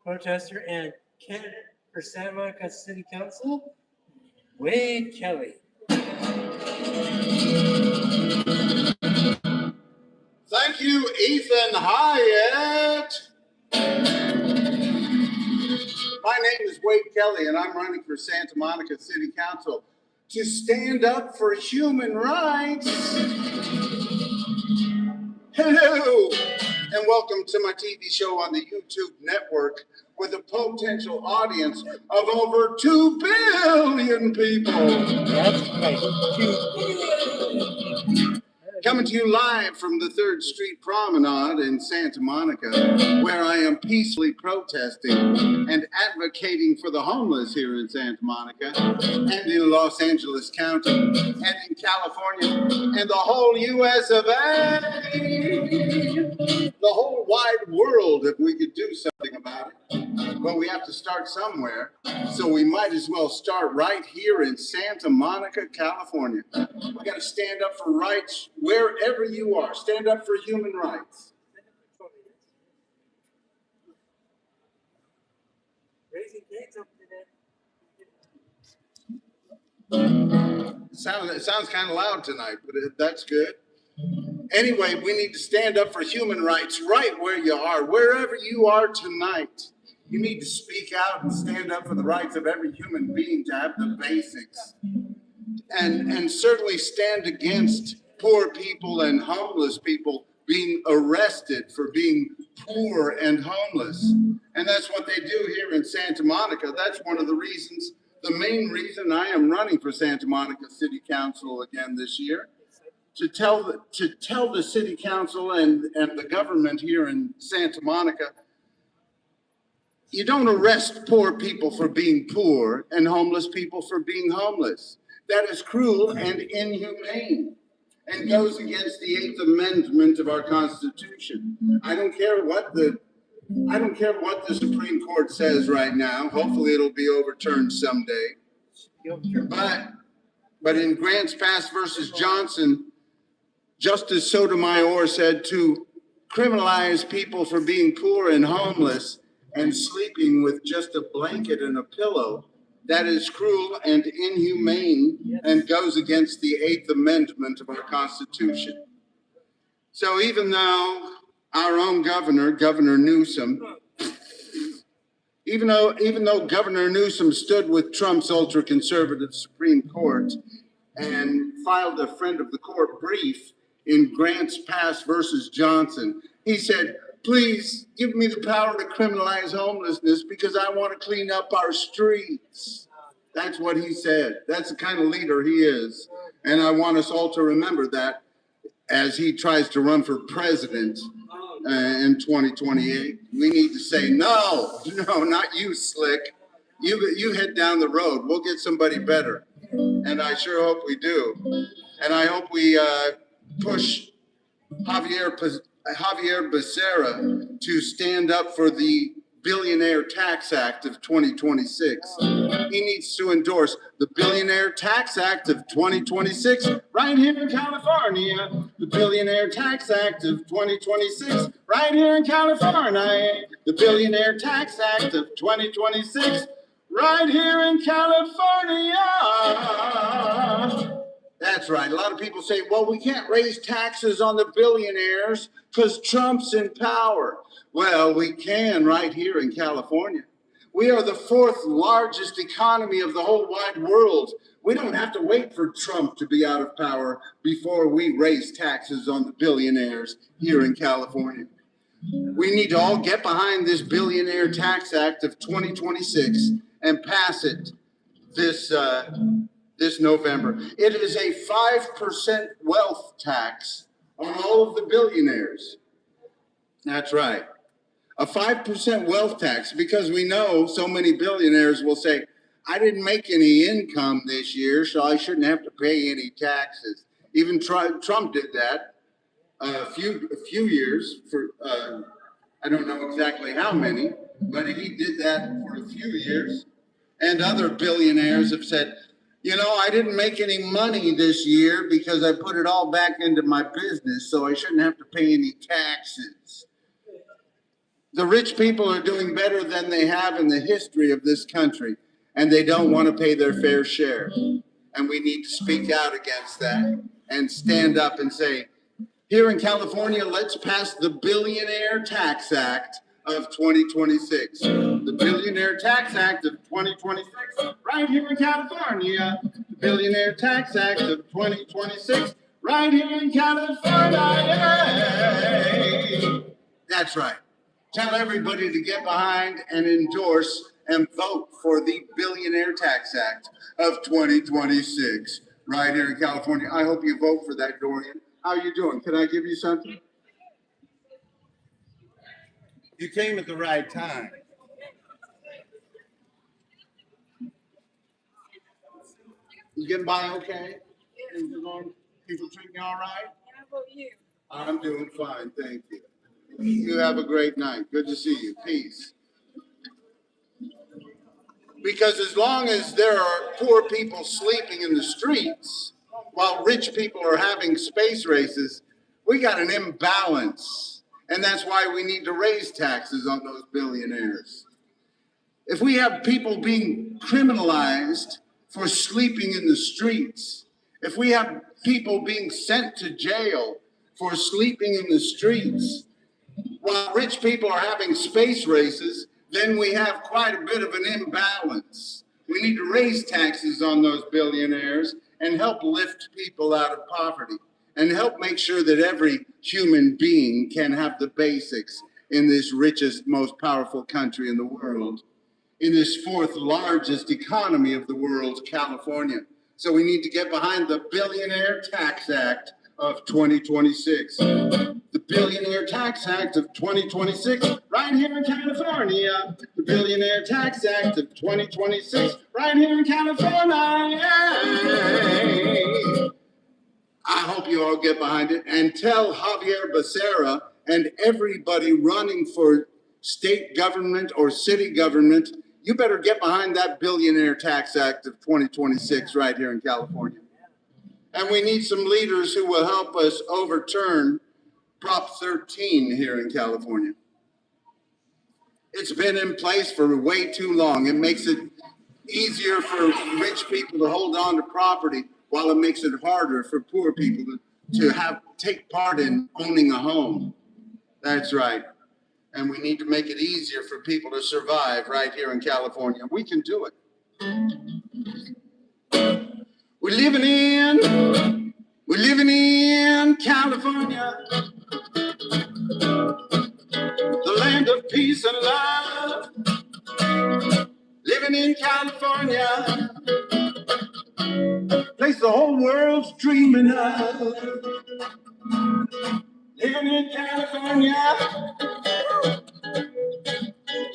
protester and candidate for Santa Monica City Council, Wade Kelley. Thank you, Ethan Hyatt. My name is Wade Kelley, and I'm running for Santa Monica City Council to stand up for human rights. Hello, and welcome to my TV show on the YouTube network with a potential audience of over 2 billion people. That's right, 2 billion. Coming to you live from the 3rd Street Promenade in Santa Monica, where I am peacefully protesting and advocating for the homeless here in Santa Monica and in Los Angeles County and in California and the whole U.S. of A. The whole wide world, if we could do something about it. But we have to start somewhere, so we might as well start right here in Santa Monica, California. We got to stand up for rights wherever you are. Stand up for human rights. Raising kids up today. It sounds kind of loud tonight, but that's good. Anyway, we need to stand up for human rights right where you are, wherever you are tonight. You need to speak out and stand up for the rights of every human being to have the basics. And certainly stand against poor people and homeless people being arrested for being poor and homeless. And that's what they do here in Santa Monica. That's one of the reasons, the main reason I am running for Santa Monica City Council again this year. To tell the city council and the government here in Santa Monica, you don't arrest poor people for being poor and homeless people for being homeless. That is cruel and inhumane and goes against the 8th Amendment of our Constitution. I don't care what the Supreme Court says right now. Hopefully it'll be overturned someday. But in Grants Pass versus Johnson, Justice Sotomayor said to criminalize people for being poor and homeless and sleeping with just a blanket and a pillow, that is cruel and inhumane and goes against the 8th Amendment of our Constitution. So even though our own Governor Newsom, even though Governor Newsom stood with Trump's ultra-conservative Supreme Court and filed a friend of the court brief in Grants Pass versus Johnson, he said, please give me the power to criminalize homelessness because I want to clean up our streets. That's what he said. That's the kind of leader he is. And I want us all to remember that as he tries to run for president in 2028. We need to say, no, not you, Slick. You head down the road. We'll get somebody better. And I sure hope we do. And I hope we push Javier Becerra to stand up for the Billionaire Tax Act of 2026. He needs to endorse the Billionaire Tax Act of 2026 right here in California. The Billionaire Tax Act of 2026 right here in California. The Billionaire Tax Act of 2026 right here in California. That's right. A lot of people say, well, we can't raise taxes on the billionaires because Trump's in power. Well, we can right here in California. We are the 4th largest economy of the whole wide world. We don't have to wait for Trump to be out of power before we raise taxes on the billionaires here in California. We need to all get behind this Billionaire Tax Act of 2026 and pass it this November. It is a 5% wealth tax on all of the billionaires. That's right. A 5% wealth tax, because we know so many billionaires will say, I didn't make any income this year, so I shouldn't have to pay any taxes. Even Trump did that a few years for, I don't know exactly how many, but he did that for a few years. And other billionaires have said, you know, I didn't make any money this year because I put it all back into my business, so I shouldn't have to pay any taxes. The rich people are doing better than they have in the history of this country, and they don't want to pay their fair share. And we need to speak out against that and stand up and say, here in California, let's pass the Billionaire Tax Act of 2026. The Billionaire Tax Act of 2026, right here in California. The Billionaire Tax Act of 2026, right here in California. That's right. Tell everybody to get behind and endorse and vote for the Billionaire Tax Act of 2026, right here in California. I hope you vote for that, Dorian. How you doing? Can I give you something? You came at the right time. You getting by okay? People treating you all right? How about you? I'm doing fine, thank you. You have a great night. Good to see you. Peace. Because as long as there are poor people sleeping in the streets while rich people are having space races, we got an imbalance. And that's why we need to raise taxes on those billionaires. If we have people being criminalized for sleeping in the streets, if we have people being sent to jail for sleeping in the streets, while rich people are having space races, then we have quite a bit of an imbalance. We need to raise taxes on those billionaires and help lift people out of poverty and help make sure that every human being can have the basics in this richest, most powerful country in the world, in this fourth largest economy of the world, California. So we need to get behind the Billionaire Tax Act of 2026. The Billionaire Tax Act of 2026, right here in California. The Billionaire Tax Act of 2026, right here in California. I hope you all get behind it and tell Javier Becerra and everybody running for state government or city government, you better get behind that Billionaire Tax Act of 2026 right here in California. And we need some leaders who will help us overturn Prop 13 here in California. It's been in place for way too long. It makes it easier for rich people to hold on to property, while it makes it harder for poor people to take part in owning a home. That's right. And we need to make it easier for people to survive right here in California. We can do it. We're living in California, the land of peace and love. Living in California, place the whole world's dreaming of. Living in California,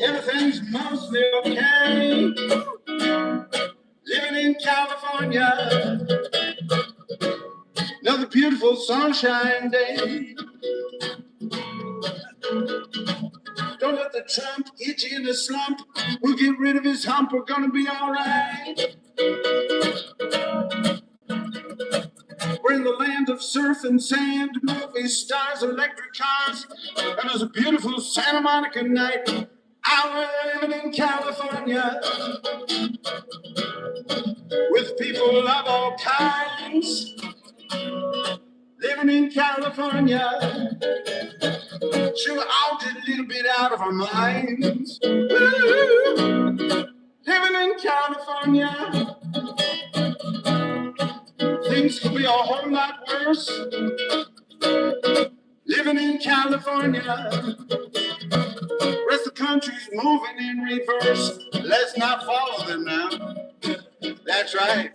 everything's mostly okay. Living in California, another beautiful sunshine day. Don't let the Trump get you in a slump. We'll get rid of his hump. We're gonna be all right. We're in the land of surf and sand, movie stars, electric cars, and there's a beautiful Santa Monica night. I'm living in California with people of all kinds. Living in California, sure, all just a little bit out of our minds. Woo! Living in California, things could be a whole lot worse. Living in California, rest of the country's moving in reverse. Let's not follow them now. That's right.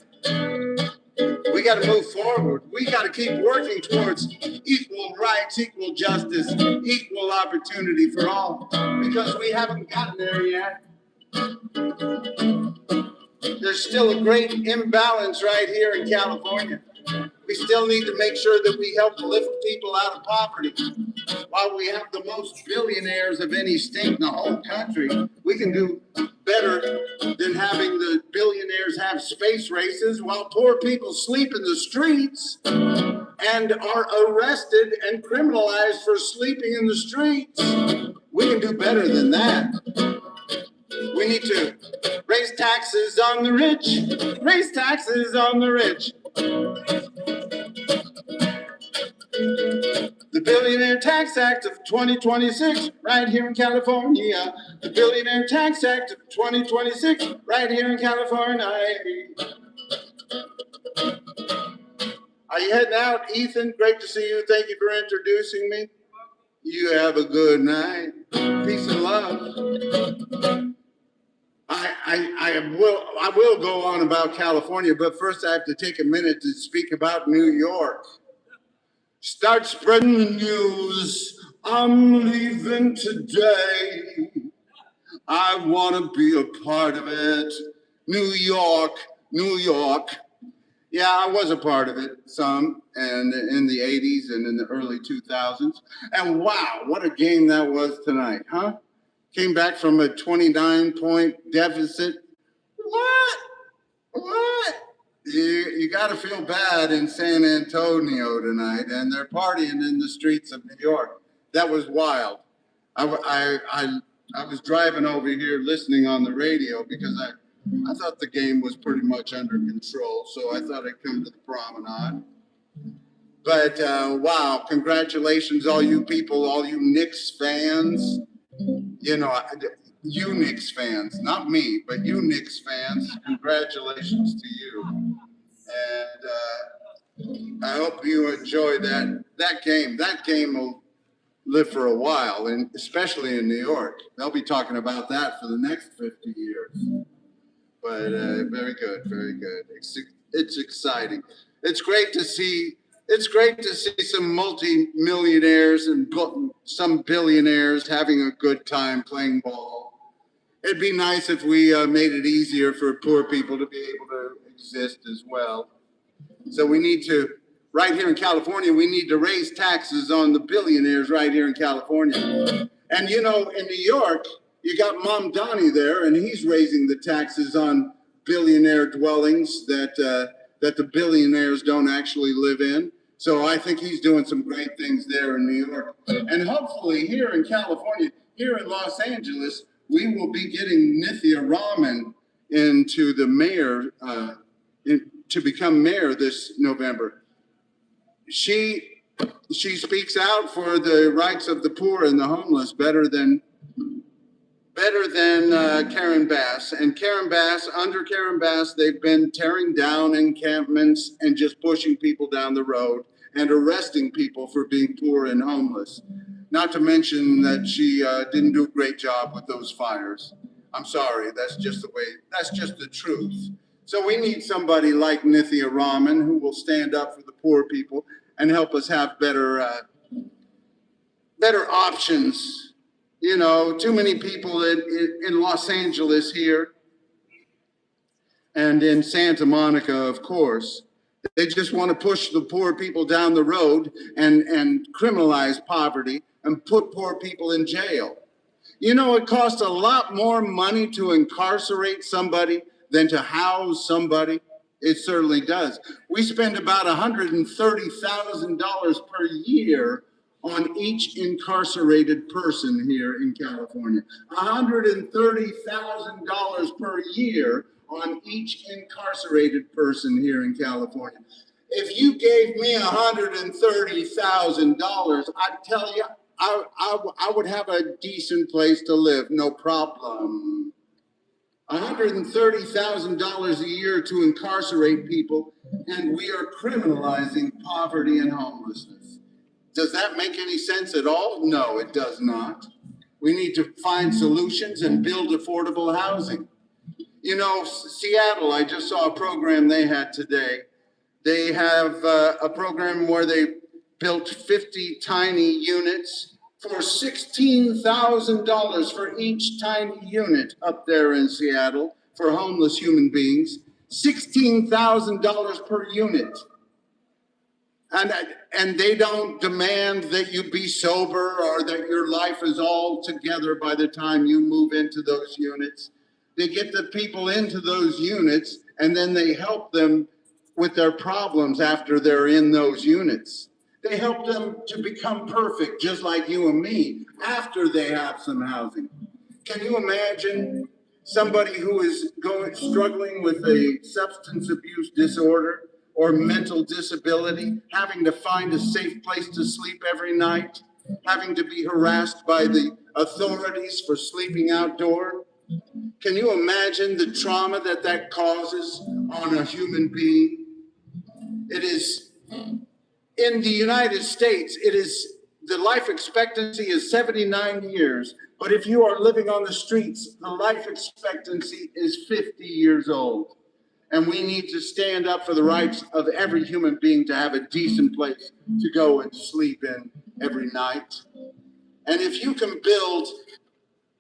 We got to move forward. We got to keep working towards equal rights, equal justice, equal opportunity for all, because we haven't gotten there yet. There's still a great imbalance right here in California. We still need to make sure that we help lift people out of poverty. While we have the most billionaires of any state in the whole country, we can do better than having the billionaires have space races while poor people sleep in the streets and are arrested and criminalized for sleeping in the streets. We can do better than that. We need to raise taxes on the rich, raise taxes on the rich. The Billionaire Tax Act of 2026, right here in California. The Billionaire Tax Act of 2026, right here in California. Are you heading out, Ethan? Great to see you. Thank you for introducing me. You have a good night. Peace and love. I will go on about California, but first I have to take a minute to speak about New York. Start spreading the news. I'm leaving today. I want to be a part of it. New York, New York. Yeah, I was a part of it some, and in the 80s and in the early 2000s. And wow, what a game that was tonight, huh? Came back from a 29-point deficit. What? You got to feel bad in San Antonio tonight, and they're partying in the streets of New York. That was wild. I was driving over here listening on the radio because I thought the game was pretty much under control, so I thought I'd come to the promenade. But wow, congratulations, all you people, all you Knicks fans. You know, you Knicks fans, not me, but you Knicks fans, congratulations to you. And I hope you enjoy that game. That game will live for a while, and especially in New York. They'll be talking about that for the next 50 years. But very good, very good. It's exciting. It's great to see some multi-millionaires and some billionaires having a good time playing ball. It'd be nice if we made it easier for poor people to be able to exist as well. So we need to, right here in California, we need to raise taxes on the billionaires right here in California. And you know, in New York, you got Mom Donnie there, and he's raising the taxes on billionaire dwellings that the billionaires don't actually live in. So I think he's doing some great things there in New York. And hopefully here in California, here in Los Angeles, we will be getting Nithya Raman into the mayor, to become mayor this November. She speaks out for the rights of the poor and the homeless better than Karen Bass. And under Karen Bass, they've been tearing down encampments and just pushing people down the road and arresting people for being poor and homeless. Not to mention that she didn't do a great job with those fires. I'm sorry, that's just the truth. So we need somebody like Nithya Raman who will stand up for the poor people and help us have better options. You know, too many people in Los Angeles here and in Santa Monica, of course, they just want to push the poor people down the road and criminalize poverty and put poor people in jail. You know, it costs a lot more money to incarcerate somebody than to house somebody. It certainly does. We spend about $130,000 per year on each incarcerated person here in California. $130,000 per year on each incarcerated person here in California. If you gave me $130,000, I'd tell you I would have a decent place to live, no problem. $130,000 a year to incarcerate people, and we are criminalizing poverty and homelessness. Does that make any sense at all? No, it does not. We need to find solutions and build affordable housing. You know, Seattle, I just saw a program they had today. They have a program where they built 50 tiny units for $16,000 for each tiny unit up there in Seattle for homeless human beings. $16,000 per unit. And they don't demand that you be sober or that your life is all together by the time you move into those units. They get the people into those units, and then they help them with their problems after they're in those units. They help them to become perfect, just like you and me, after they have some housing. Can you imagine somebody who is struggling with a substance abuse disorder or mental disability, having to find a safe place to sleep every night, having to be harassed by the authorities for sleeping outdoors? Can you imagine the trauma that that causes on a human being? It is, in the United States, the life expectancy is 79 years. But if you are living on the streets, the life expectancy is 50 years old. And we need to stand up for the rights of every human being to have a decent place to go and sleep in every night. And if you can build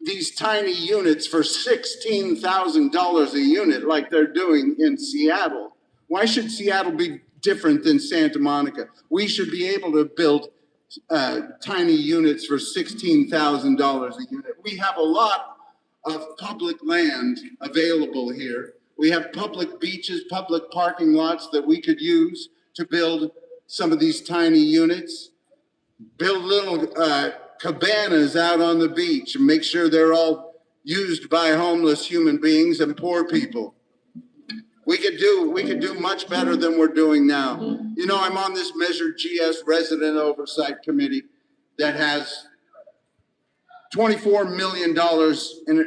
these tiny units for $16,000 a unit like they're doing in Seattle, why should Seattle be different than Santa Monica? We should be able to build tiny units for $16,000 a unit. We have a lot of public land available here. We have public beaches, public parking lots that we could use to build some of these tiny units. Build little cabanas out on the beach and make sure they're all used by homeless human beings and poor people. We could do much better than we're doing now. You know, I'm on this Measure GS Resident Oversight Committee that has $24 million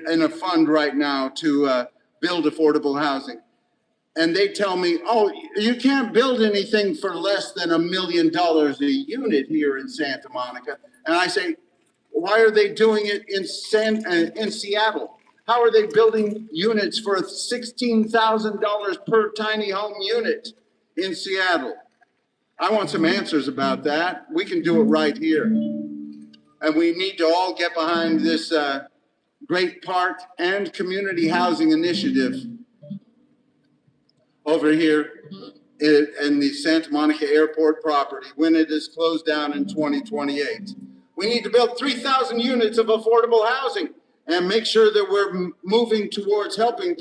in a fund right now to build affordable housing. And they tell me, oh, you can't build anything for less than $1 million a unit here in Santa Monica. And I say, why are they doing it in Seattle? How are they building units for $16,000 per tiny home unit in Seattle? I want some answers about that. We can do it right here. And we need to all get behind this great park and community housing initiative over here in the Santa Monica Airport property when it is closed down in 2028. We need to build 3,000 units of affordable housing and make sure that we're moving towards helping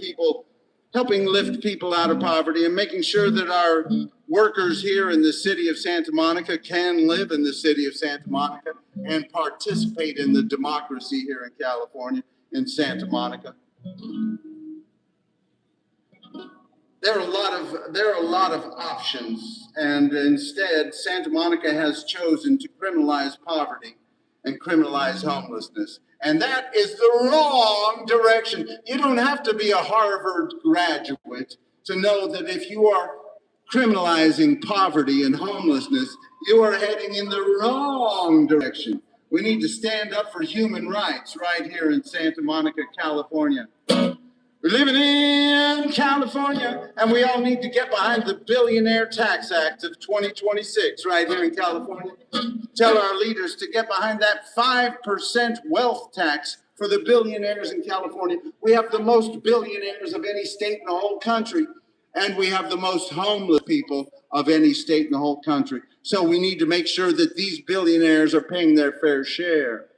lift people out of poverty and making sure that our workers here in the city of Santa Monica can live in the city of Santa Monica and participate in the democracy here in California, in Santa Monica. There are a lot of options, and instead, Santa Monica has chosen to criminalize poverty and criminalize homelessness. And that is the wrong direction. You don't have to be a Harvard graduate to know that if you are criminalizing poverty and homelessness, you are heading in the wrong direction. We need to stand up for human rights right here in Santa Monica, California. We're living in California, and we all need to get behind the Billionaire Tax Act of 2026 right here in California. Tell our leaders to get behind that 5% wealth tax for the billionaires in California. We have the most billionaires of any state in the whole country, and we have the most homeless people of any state in the whole country. So we need to make sure that these billionaires are paying their fair share.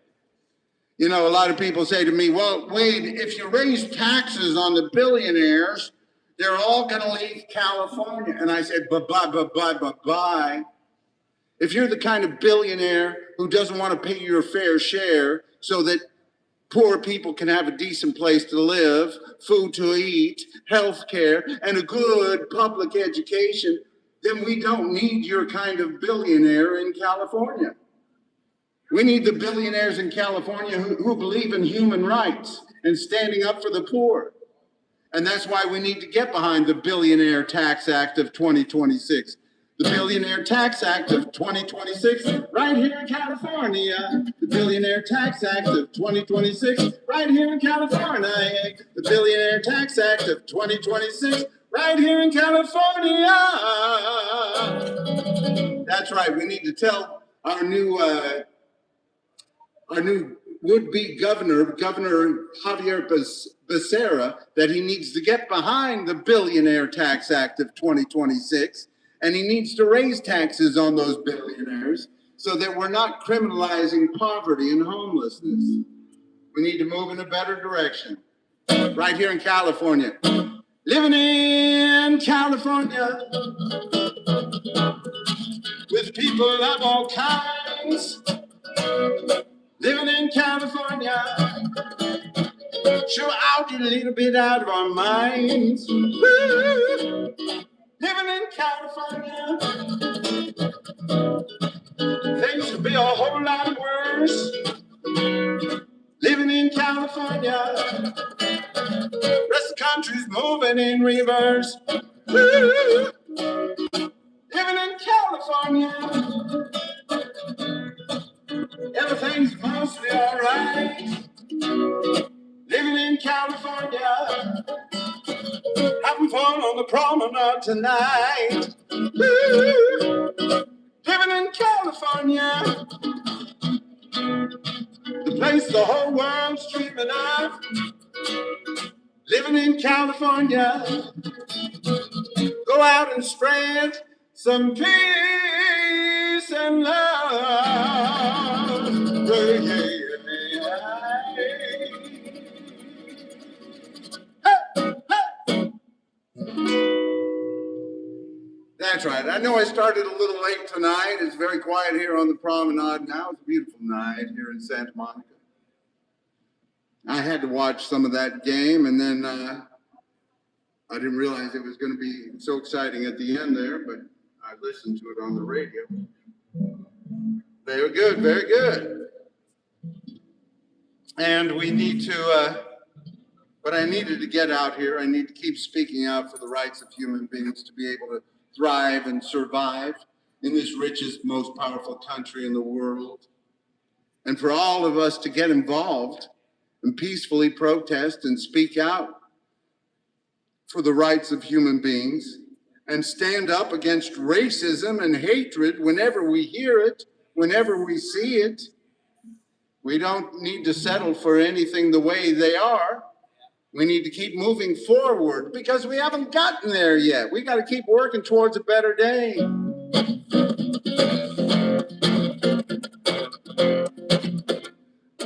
You know, a lot of people say to me, well, Wade, if you raise taxes on the billionaires, they're all going to leave California. And I said, bye. If you're the kind of billionaire who doesn't want to pay your fair share so that poor people can have a decent place to live, food to eat, health care, and a good public education, then we don't need your kind of billionaire in California. We need the billionaires in California who believe in human rights and standing up for the poor. And that's why we need to get behind the Billionaire Tax Act of 2026. The Billionaire Tax Act of 2026, right here in California. The Billionaire Tax Act of 2026, right here in California. The Billionaire Tax Act of 2026, right here in California. That's right. We need to tell our new would-be governor, Governor Javier Becerra, that he needs to get behind the Billionaire Tax Act of 2026, and he needs to raise taxes on those billionaires so that we're not criminalizing poverty and homelessness. We need to move in a better direction. right here in California. Living in California with people of all kinds. Living in California, sure out a little bit out of our minds. Woo! Living in California, things could be a whole lot worse. Living in California, rest of the country's moving in reverse. Woo! Living in California, everything's mostly alright. Living in California, having fun on the promenade tonight. Woo! Living in California, the place the whole world's dreaming of. Living in California, go out and spread some peace and love. Yeah, yeah, yeah. That's right. I know I started a little late tonight. It's very quiet here on the promenade now. It's a beautiful night here in Santa Monica. I had to watch some of that game, and then I didn't realize it was going to be so exciting at the end there, but I listened to it on the radio. Very good, very good. And we need to, but I needed to get out here. I need to keep speaking out for the rights of human beings to be able to thrive and survive in this richest, most powerful country in the world. And for all of us to get involved and peacefully protest and speak out for the rights of human beings and stand up against racism and hatred whenever we hear it, whenever we see it. We don't need to settle for anything the way they are. We need to keep moving forward because we haven't gotten there yet. We got to keep working towards a better day.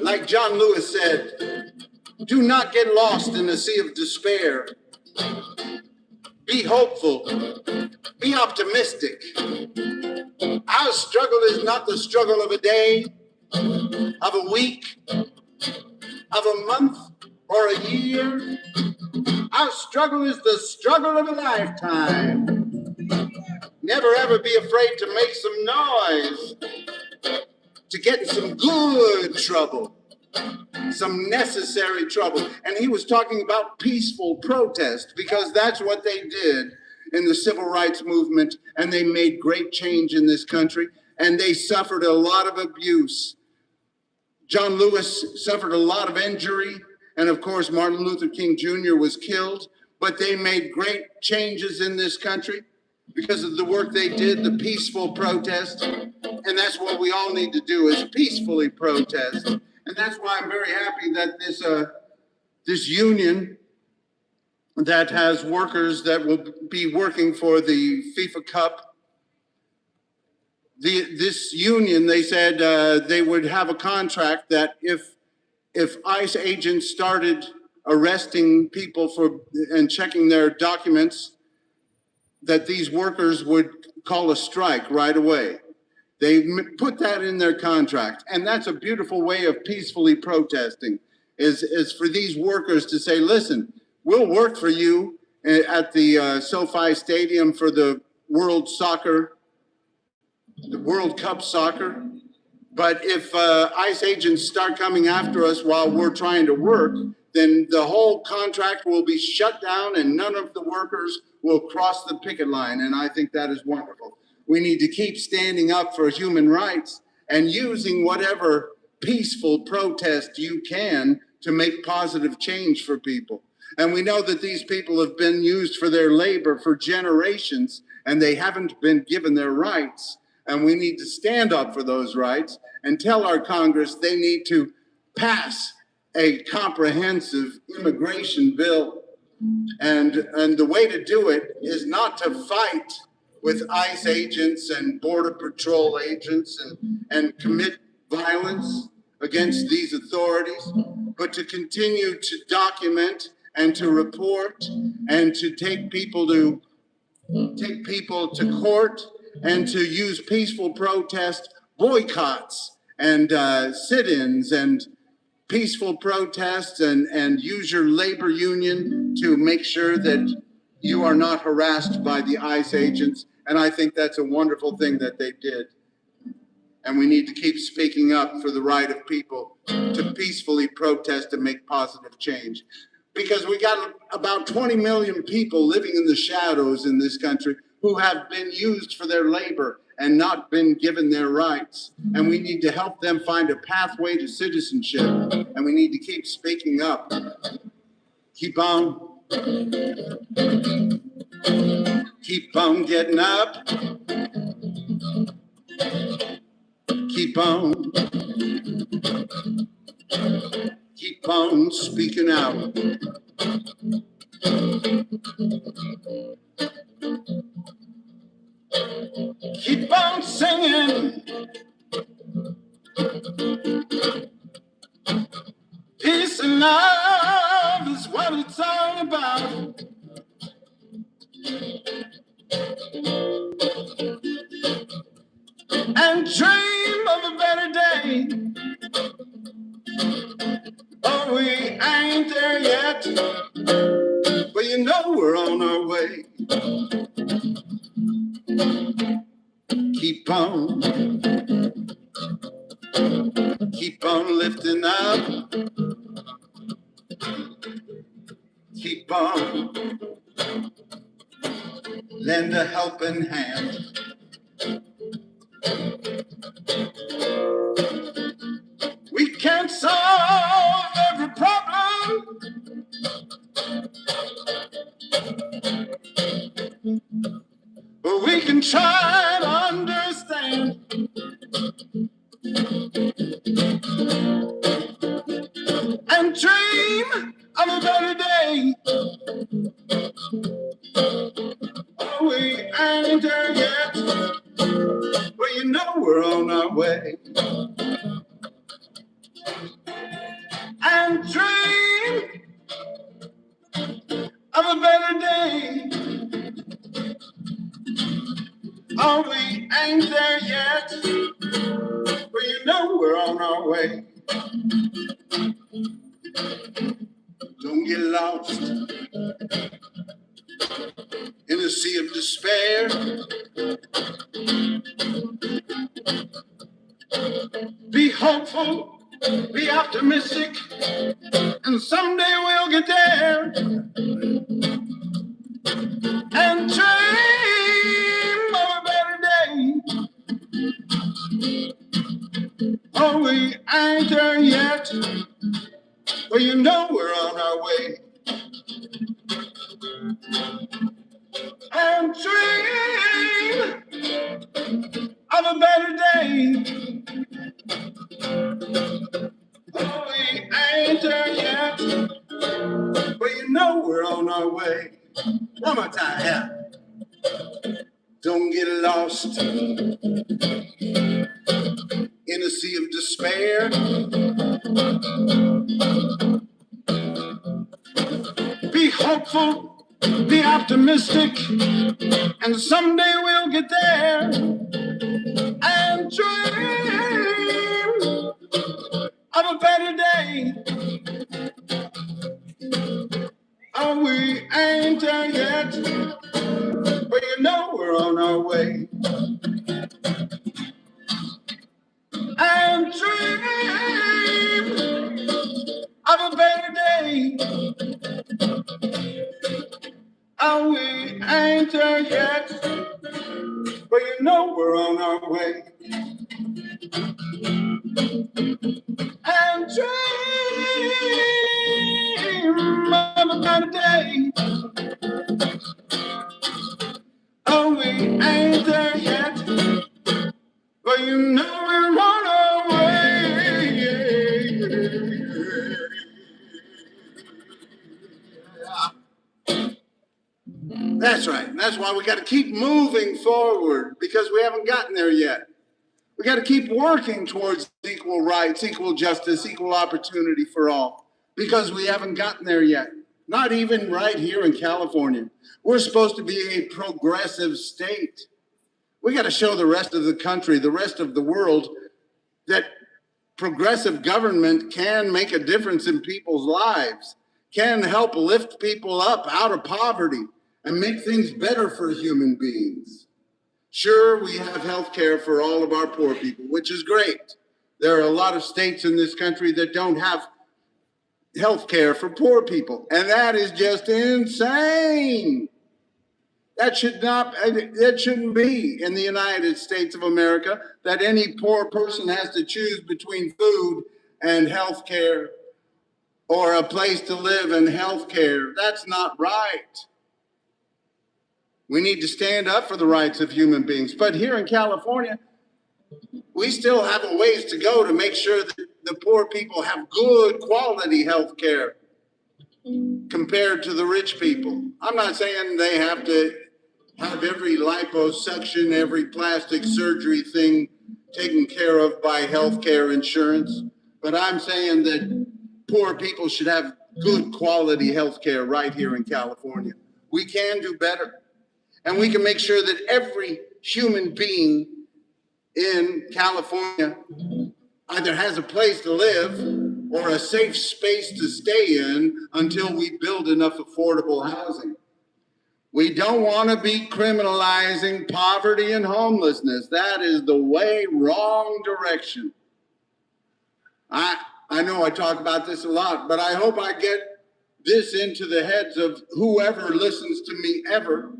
Like John Lewis said, do not get lost in the sea of despair. Be hopeful. Be optimistic. Our struggle is not the struggle of a day, of a week, of a month, or a year. Our struggle is the struggle of a lifetime. Never ever be afraid to make some noise, to get in some good trouble, some necessary trouble. And he was talking about peaceful protest because that's what they did in the civil rights movement, and they made great change in this country, and they suffered a lot of abuse. John Lewis suffered a lot of injury, and of course Martin Luther King Jr. was killed, but they made great changes in this country because of the work they did, the peaceful protest. And that's what we all need to do, is peacefully protest. And that's why I'm very happy that this union that has workers that will be working for the FIFA Cup, this union, they said they would have a contract that if ICE agents started arresting people and checking their documents, that these workers would call a strike right away. They put that in their contract, and that's a beautiful way of peacefully protesting, is for these workers to say, listen, we'll work for you at the SoFi Stadium for the World Cup soccer. But if ICE agents start coming after us while we're trying to work, then the whole contract will be shut down and none of the workers will cross the picket line. And I think that is wonderful. We need to keep standing up for human rights and using whatever peaceful protest you can to make positive change for people. And we know that these people have been used for their labor for generations, and they haven't been given their rights. And we need to stand up for those rights and tell our Congress they need to pass a comprehensive immigration bill. And the way to do it is not to fight with ICE agents and Border Patrol agents and commit violence against these authorities, but to continue to document and to report and to take people to court and to use peaceful protest, boycotts and sit-ins and peaceful protests and use your labor union to make sure that you are not harassed by the ICE agents. And I think that's a wonderful thing that they did. And we need to keep speaking up for the right of people to peacefully protest and make positive change. Because we got about 20 million people living in the shadows in this country who have been used for their labor and not been given their rights. And we need to help them find a pathway to citizenship. And we need to keep speaking up. Keep on getting up. Keep on speaking out. Keep on singing. Peace and love is what it's all about. And dream of a better day. Oh, we ain't there yet, but you know we're on our way. Keep on lifting up. Keep on, lend a helping hand. We can't solve every problem, but we can try to understand. And dream of a better day. Oh, we ain't there yet, but you know we're on our way. And dream of a better day. Oh, we ain't there yet, but you know we're on our way. Don't get lost in a sea of despair. Be hopeful, be optimistic, and someday we'll get there. And dream of a better day. Oh, we ain't there yet, but you know we're on our way. And dream of a better day. Oh, we ain't there yet, but you know we're on our way. One more time, yeah. Don't get lost in a sea of despair. Be hopeful, be optimistic, and someday we'll get there. And dream of a better day. Oh, we ain't there yet, but you know we're on our way. And dream of a better day. Oh, we ain't there yet, but you know we're on our way. And dream of a better day. Oh, we ain't there yet, but you know we're on our way. That's right. That's why we got to keep moving forward, because we haven't gotten there yet. We got to keep working towards equal rights, equal justice, equal opportunity for all, because we haven't gotten there yet. Not even right here in California. We're supposed to be a progressive state. We got to show the rest of the country, the rest of the world, that progressive government can make a difference in people's lives, can help lift people up out of poverty and make things better for human beings. Sure, we have health care for all of our poor people, which is great. There are a lot of states in this country that don't have health care for poor people, and that is just insane. That shouldn't be in the United States of America, that any poor person has to choose between food and health care or a place to live and health care. That's not right. We need to stand up for the rights of human beings. But here in California, we still have a ways to go to make sure that the poor people have good quality health care compared to the rich people. I'm not saying they have to have every liposuction, every plastic surgery thing taken care of by healthcare insurance, but I'm saying that poor people should have good quality healthcare right here in California. We can do better, and we can make sure that every human being in California either has a place to live or a safe space to stay in until we build enough affordable housing. We don't want to be criminalizing poverty and homelessness. That is the way, wrong direction. I know I talk about this a lot, but I hope I get this into the heads of whoever listens to me ever.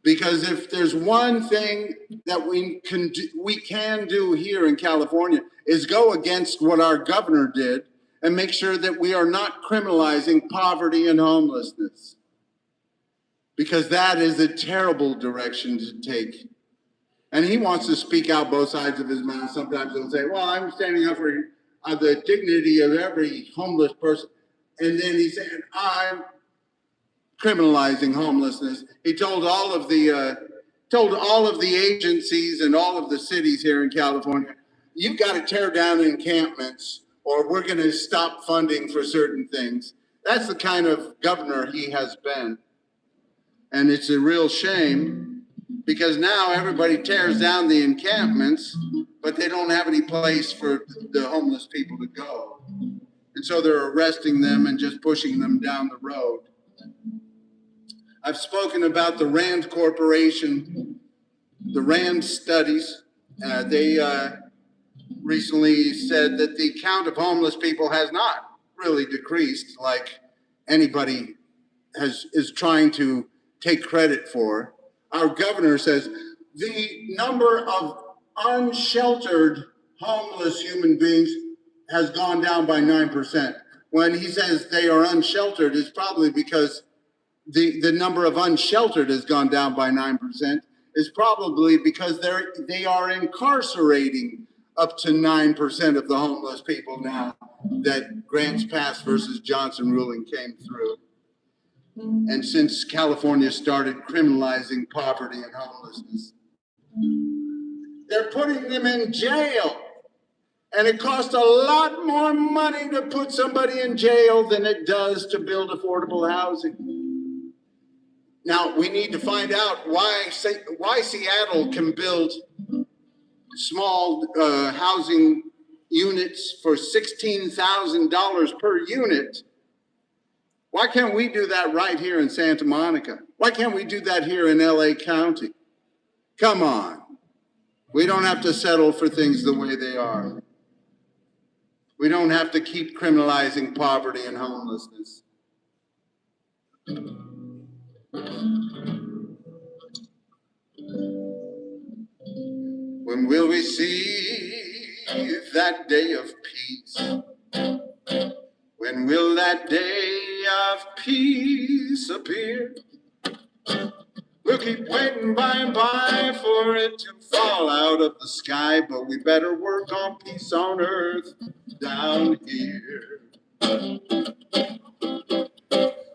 Because if there's one thing that we can do here in California is go against what our governor did and make sure that we are not criminalizing poverty and homelessness. Because that is a terrible direction to take. And he wants to speak out both sides of his mouth. Sometimes he'll say, well, I'm standing up for the dignity of every homeless person. And then he's saying, I'm criminalizing homelessness. He told all of the agencies and all of the cities here in California, you've got to tear down encampments or we're going to stop funding for certain things. That's the kind of governor he has been. And it's a real shame because now everybody tears down the encampments, but they don't have any place for the homeless people to go. And so they're arresting them and just pushing them down the road. I've spoken about the Rand Corporation, the Rand studies. They recently said that the count of homeless people has not really decreased like anybody is trying to take credit for. Our governor says the number of unsheltered homeless human beings has gone down by 9%. When he says they are unsheltered, it's probably because the number of unsheltered has gone down by 9%. Is probably because they are incarcerating up to 9% of the homeless people now that Grants Pass versus Johnson ruling came through. And since California started criminalizing poverty and homelessness, they're putting them in jail. And it costs a lot more money to put somebody in jail than it does to build affordable housing. Now, we need to find out why Seattle can build small housing units for $16,000 per unit. Why can't we do that right here in Santa Monica? Why can't we do that here in LA County? Come on. We don't have to settle for things the way they are. We don't have to keep criminalizing poverty and homelessness. When will we see that day of peace? When will that day of peace appear? We'll keep waiting by and by for it to fall out of the sky, but we better work on peace on earth down here.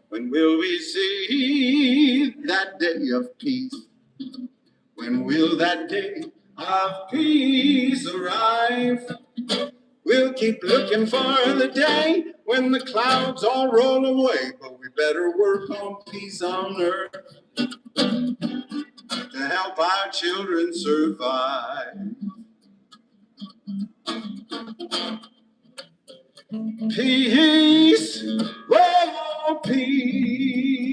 When will we see that day of peace? When will that day of peace arrive. We'll keep looking for the day when the clouds all roll away, but we better work on peace on earth to help our children survive. Peace, oh, peace.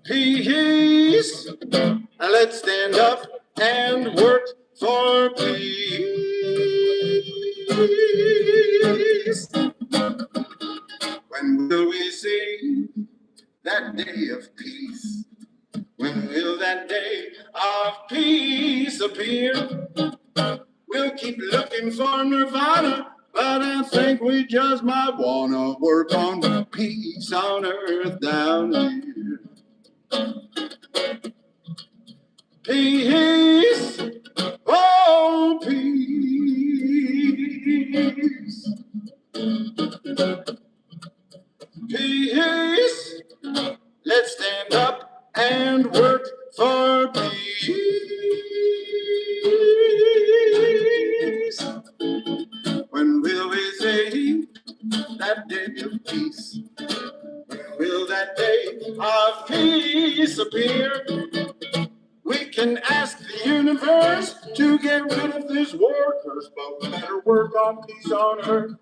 Peace. Now let's stand up and work for peace. When will we see that day of peace? When will that day of peace appear? We'll keep looking for nirvana, but I think we just might wanna work on peace on earth down here. Peace, oh peace. Peace, let's stand up and work for peace. When will we see that day of peace? When will that day of peace appear? We can ask the universe to get rid of this war curse, but we better work on peace on earth.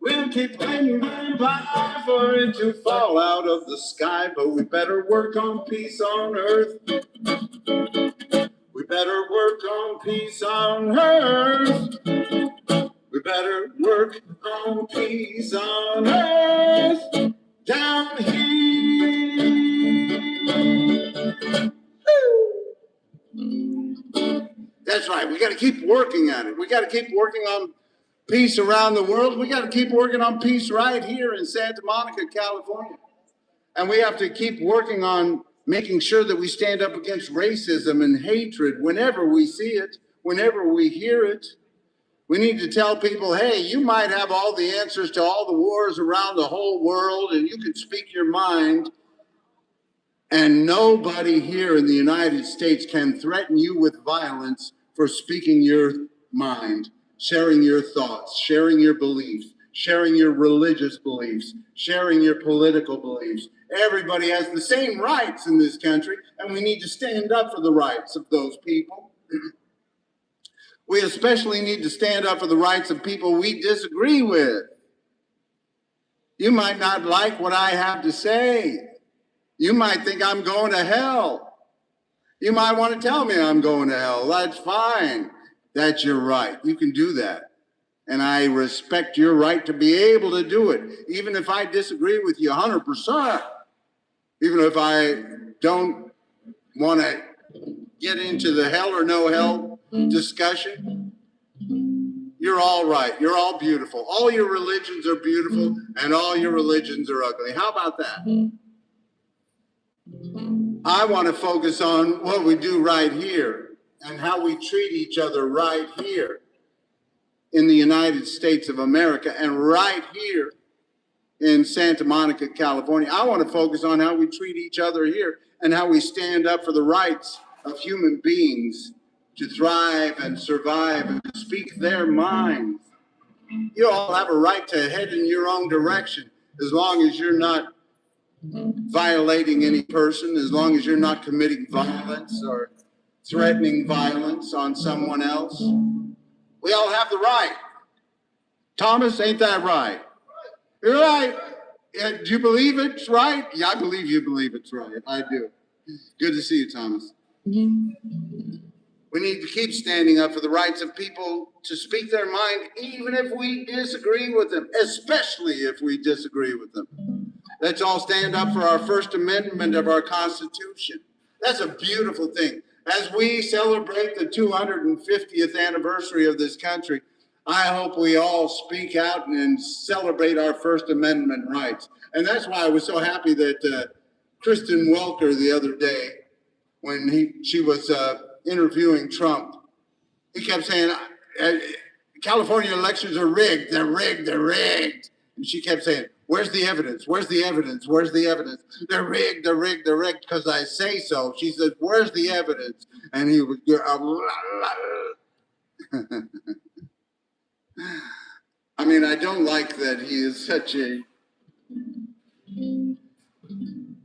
We'll keep praying by for it to fall out of the sky, but we better work on peace on earth. We better work on peace on earth. We better work on peace on earth down here. That's right. We got to keep working on it. We got to keep working on peace around the world. We got to keep working on peace right here in Santa Monica, California. And we have to keep working on making sure that we stand up against racism and hatred whenever we see it, whenever we hear it. We need to tell people, hey, you might have all the answers to all the wars around the whole world, and you can speak your mind. And nobody here in the United States can threaten you with violence for speaking your mind, sharing your thoughts, sharing your beliefs, sharing your religious beliefs, sharing your political beliefs. Everybody has the same rights in this country, and we need to stand up for the rights of those people. We especially need to stand up for the rights of people we disagree with. You might not like what I have to say. You might think I'm going to hell. You might want to tell me I'm going to hell. That's fine. That's your right. You can do that. And I respect your right to be able to do it, even if I disagree with you 100%. Even if I don't want to get into the hell or no hell discussion. You're all right. You're all beautiful. All your religions are beautiful, and all your religions are ugly. How about that? I want to focus on what we do right here and how we treat each other right here in the United States of America and right here in Santa Monica, California. I want to focus on how we treat each other here and how we stand up for the rights of human beings to thrive and survive and speak their minds. You all have a right to head in your own direction as long as you're not violating any person, as long as you're not committing violence or threatening violence on someone else. We all have the right. Thomas, ain't that right? You're right. Do you believe it's right? Yeah, I believe you believe it's right. I do. Good to see you, Thomas. We need to keep standing up for the rights of people to speak their mind, even if we disagree with them, especially if we disagree with them. Let's all stand up for our First Amendment of our Constitution. That's a beautiful thing. As we celebrate the 250th anniversary of this country, I hope we all speak out and celebrate our First Amendment rights. And that's why I was so happy that Kristen Welker the other day, when she was interviewing Trump, he kept saying, California elections are rigged, they're rigged, they're rigged. And she kept saying, Where's the evidence? Where's the evidence? Where's the evidence? They're rigged, they're rigged, they're rigged because I say so. She says, where's the evidence? And he would go, I mean, I don't like that he is such a,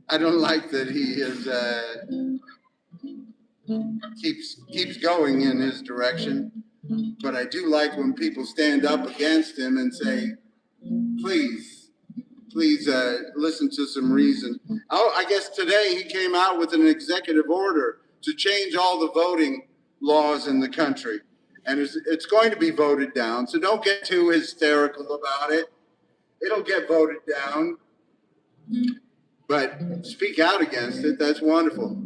I don't like that he is, keeps going in his direction. But I do like when people stand up against him and say, please listen to some reason. Oh, I guess today he came out with an executive order to change all the voting laws in the country. And it's going to be voted down. So don't get too hysterical about it. It'll get voted down. But speak out against it. That's wonderful.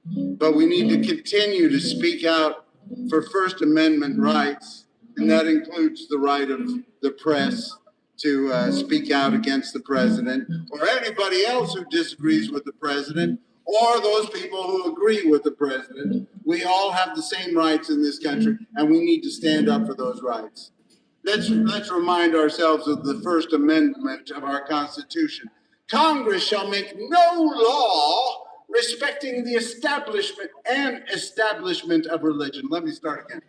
But we need to continue to speak out for First Amendment rights. And that includes the right of the press to speak out against the president or anybody else who disagrees with the president or those people who agree with the president. We all have the same rights in this country, and we need to stand up for those rights. Let's remind ourselves of the First Amendment of our Constitution. Congress shall make no law respecting the establishment of religion. Let me start again.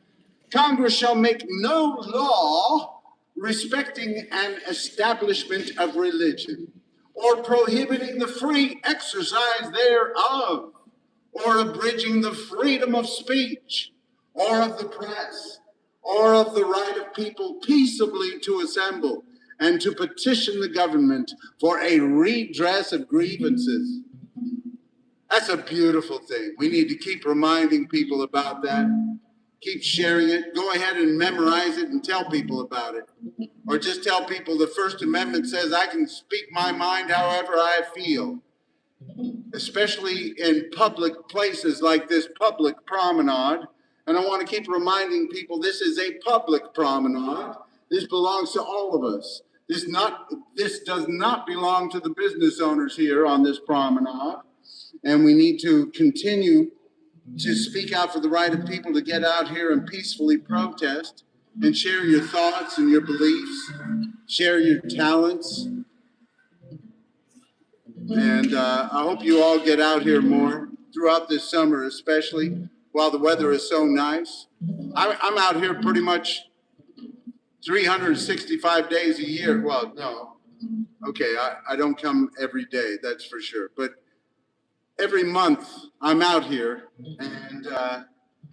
Congress shall make no law respecting an establishment of religion, or prohibiting the free exercise thereof, or abridging the freedom of speech, or of the press, or of the right of people peaceably to assemble and to petition the government for a redress of grievances. That's a beautiful thing. We need to keep reminding people about that. Keep sharing it. Go ahead and memorize it and tell people about it. Or just tell people the First Amendment says I can speak my mind however I feel. Especially in public places like this public promenade. And I want to keep reminding people this is a public promenade. This belongs to all of us. This does not belong to the business owners here on this promenade. And we need to continue to speak out for the right of people to get out here and peacefully protest and share your thoughts and your beliefs, share your talents. And I hope you all get out here more throughout this summer, especially while the weather is so nice. I'm out here pretty much 365 days a year. Well, no. Okay, I don't come every day, that's for sure. But every month I'm out here, and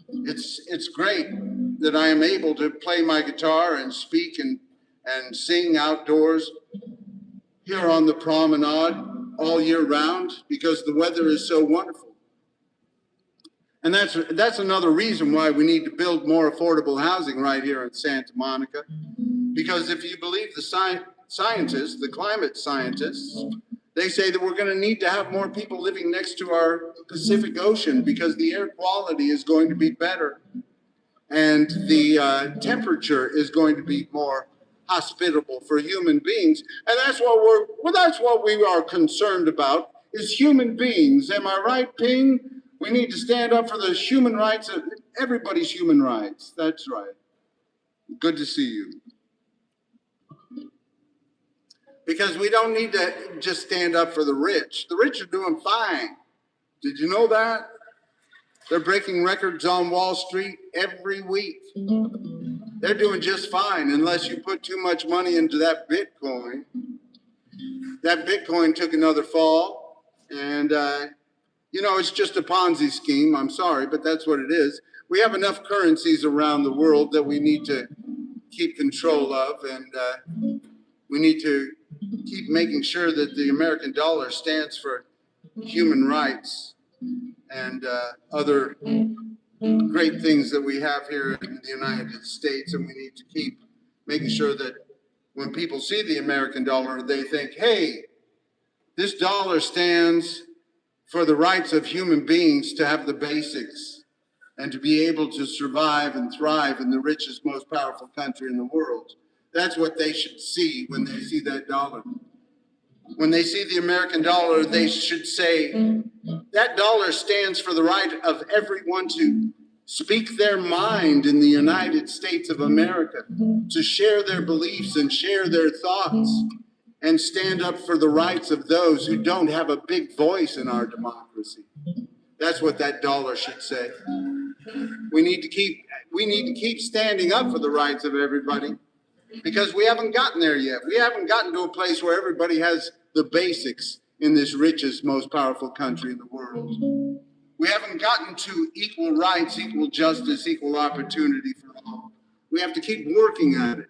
it's great that I am able to play my guitar and speak and sing outdoors here on the promenade all year round because the weather is so wonderful. And that's another reason why we need to build more affordable housing right here in Santa Monica. Because if you believe the scientists, the climate scientists, they say that we're going to need to have more people living next to our Pacific Ocean because the air quality is going to be better and the temperature is going to be more hospitable for human beings. And that's what we are concerned about is human beings. Am I right, Ping? We need to stand up for the human rights of everybody's human rights. That's right. Good to see you. Because we don't need to just stand up for the rich. The rich are doing fine. Did you know that? They're breaking records on Wall Street every week. They're doing just fine unless you put too much money into that Bitcoin. That Bitcoin took another fall. And, it's just a Ponzi scheme. I'm sorry, but that's what it is. We have enough currencies around the world that we need to keep control of. And we need to keep making sure that the American dollar stands for human rights and other great things that we have here in the United States. And we need to keep making sure that when people see the American dollar, they think, hey, this dollar stands for the rights of human beings to have the basics and to be able to survive and thrive in the richest, most powerful country in the world. That's what they should see when they see that dollar. When they see the American dollar, they should say, that dollar stands for the right of everyone to speak their mind in the United States of America, to share their beliefs and share their thoughts and stand up for the rights of those who don't have a big voice in our democracy. That's what that dollar should say. We need to keep standing up for the rights of everybody, because we haven't gotten there yet. We haven't gotten to a place where everybody has the basics in this richest, most powerful country in the world. We haven't gotten to equal rights, equal justice, equal opportunity for all. We have to keep working at it.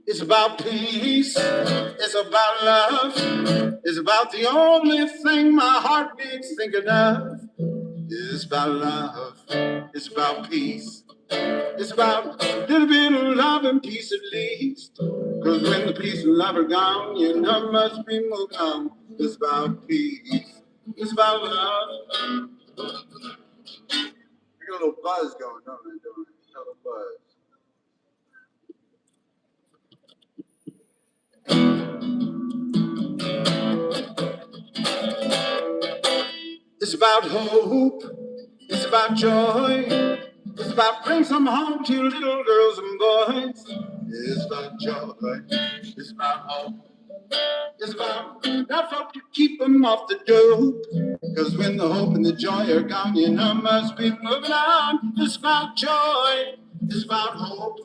It's about peace. It's about love. It's about the only thing my heart beats thinking of. It's about love. It's about peace. It's about a little bit of love and peace at least. Because when the peace and love are gone, you know must be moved on. It's about peace. It's about love. I got a little buzz going, don't I? A little buzz. It's about hope. It's about joy. It's about bring some home to your little girls and boys. It's about joy. It's about hope. It's about enough hope to keep them off the dope. Because when the hope and the joy are gone, you know must be moving on. It's about joy. It's about hope.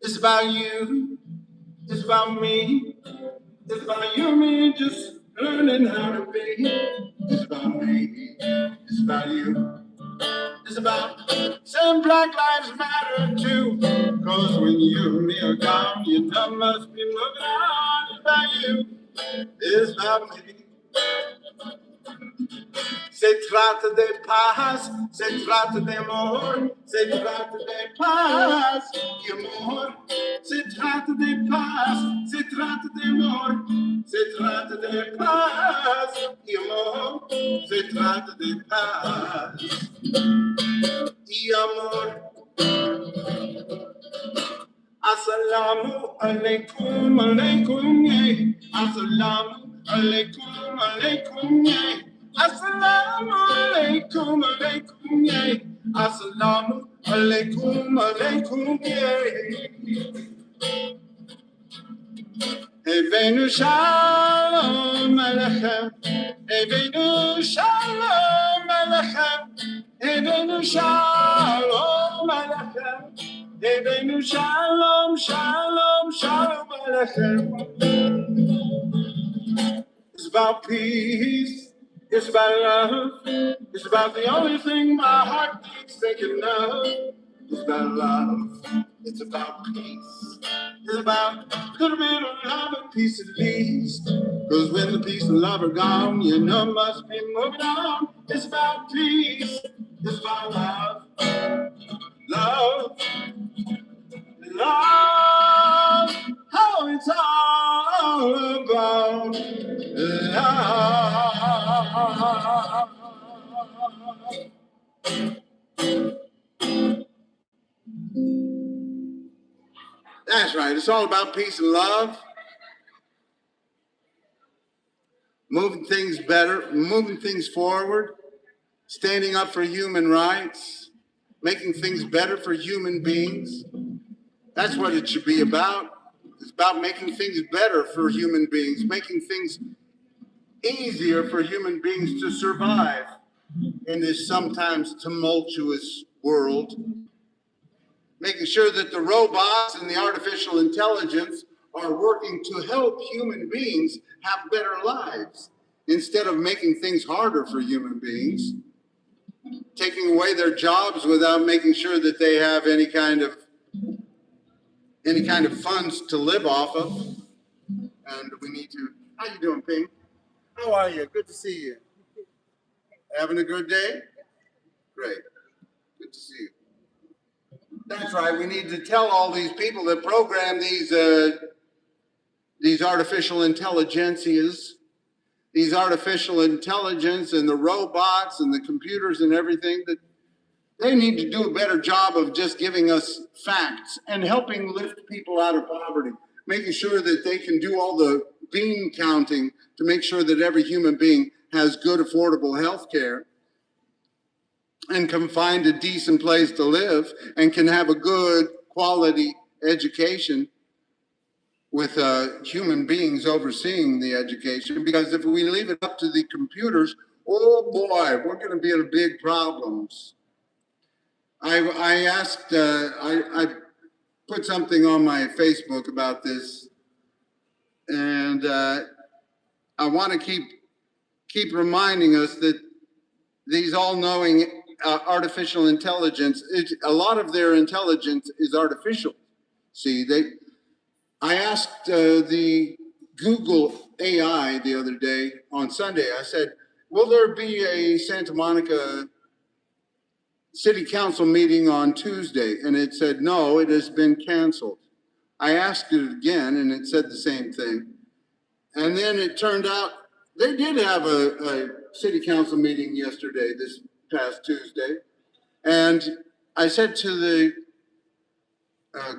It's about you. It's about me. It's about you and me just learning how to be. It's about me. It's about you. It's about some Black Lives Matter too. Cause when you and me are gone, you know must be moving on. It's about you. It's about me. Se trata de paz, se trata de amor, se trata de paz y amor. Se trata de paz, se trata de amor, se trata de paz y amor. Se trata de paz y amor. Assalamu alaikum, alaikum, yeah. Assalamu alaikum, alaikum, yeah. Assalamu alaikum, alaikum, yeah. Assalamu alaikum, alaikum, yeah. Evenu shalom alechem, Evenu shalom alechem, Evenu shalom alechem. Evenu shalom, shalom, shalom alechem. It's about peace. It's about love. It's about the only thing my heart keeps thinking of. It's about love. It's about peace. It's about a little bit of love and peace at least. Because when the peace and love are gone, you know must be moving on. It's about peace. It's about love. Love. Love, how it's all about love. That's right. It's all about peace and love. Moving things better, moving things forward, standing up for human rights, making things better for human beings. That's what it should be about. It's about making things better for human beings, making things easier for human beings to survive in this sometimes tumultuous world. Making sure that the robots and the artificial intelligence are working to help human beings have better lives instead of making things harder for human beings, taking away their jobs without making sure that they have any kind of funds to live off of. And we need to, how you doing, Ping? How are you? Good to see you. Having a good day? Great. Good to see you. That's right. We need to tell all these people that program these artificial intelligences, these artificial intelligence and the robots and the computers and everything, that they need to do a better job of just giving us facts and helping lift people out of poverty, making sure that they can do all the bean counting to make sure that every human being has good, affordable health care and can find a decent place to live and can have a good quality education with human beings overseeing the education, because if we leave it up to the computers, oh boy, we're going to be in big problems. I asked, I put something on my Facebook about this, and I want to keep reminding us that these all-knowing artificial intelligence, a lot of their intelligence is artificial. See, I asked the Google AI the other day on Sunday, I said, will there be a Santa Monica City Council meeting on Tuesday? And it said, no, it has been canceled. I asked it again and it said the same thing. And then it turned out they did have a City Council meeting yesterday, this past Tuesday. And I said to the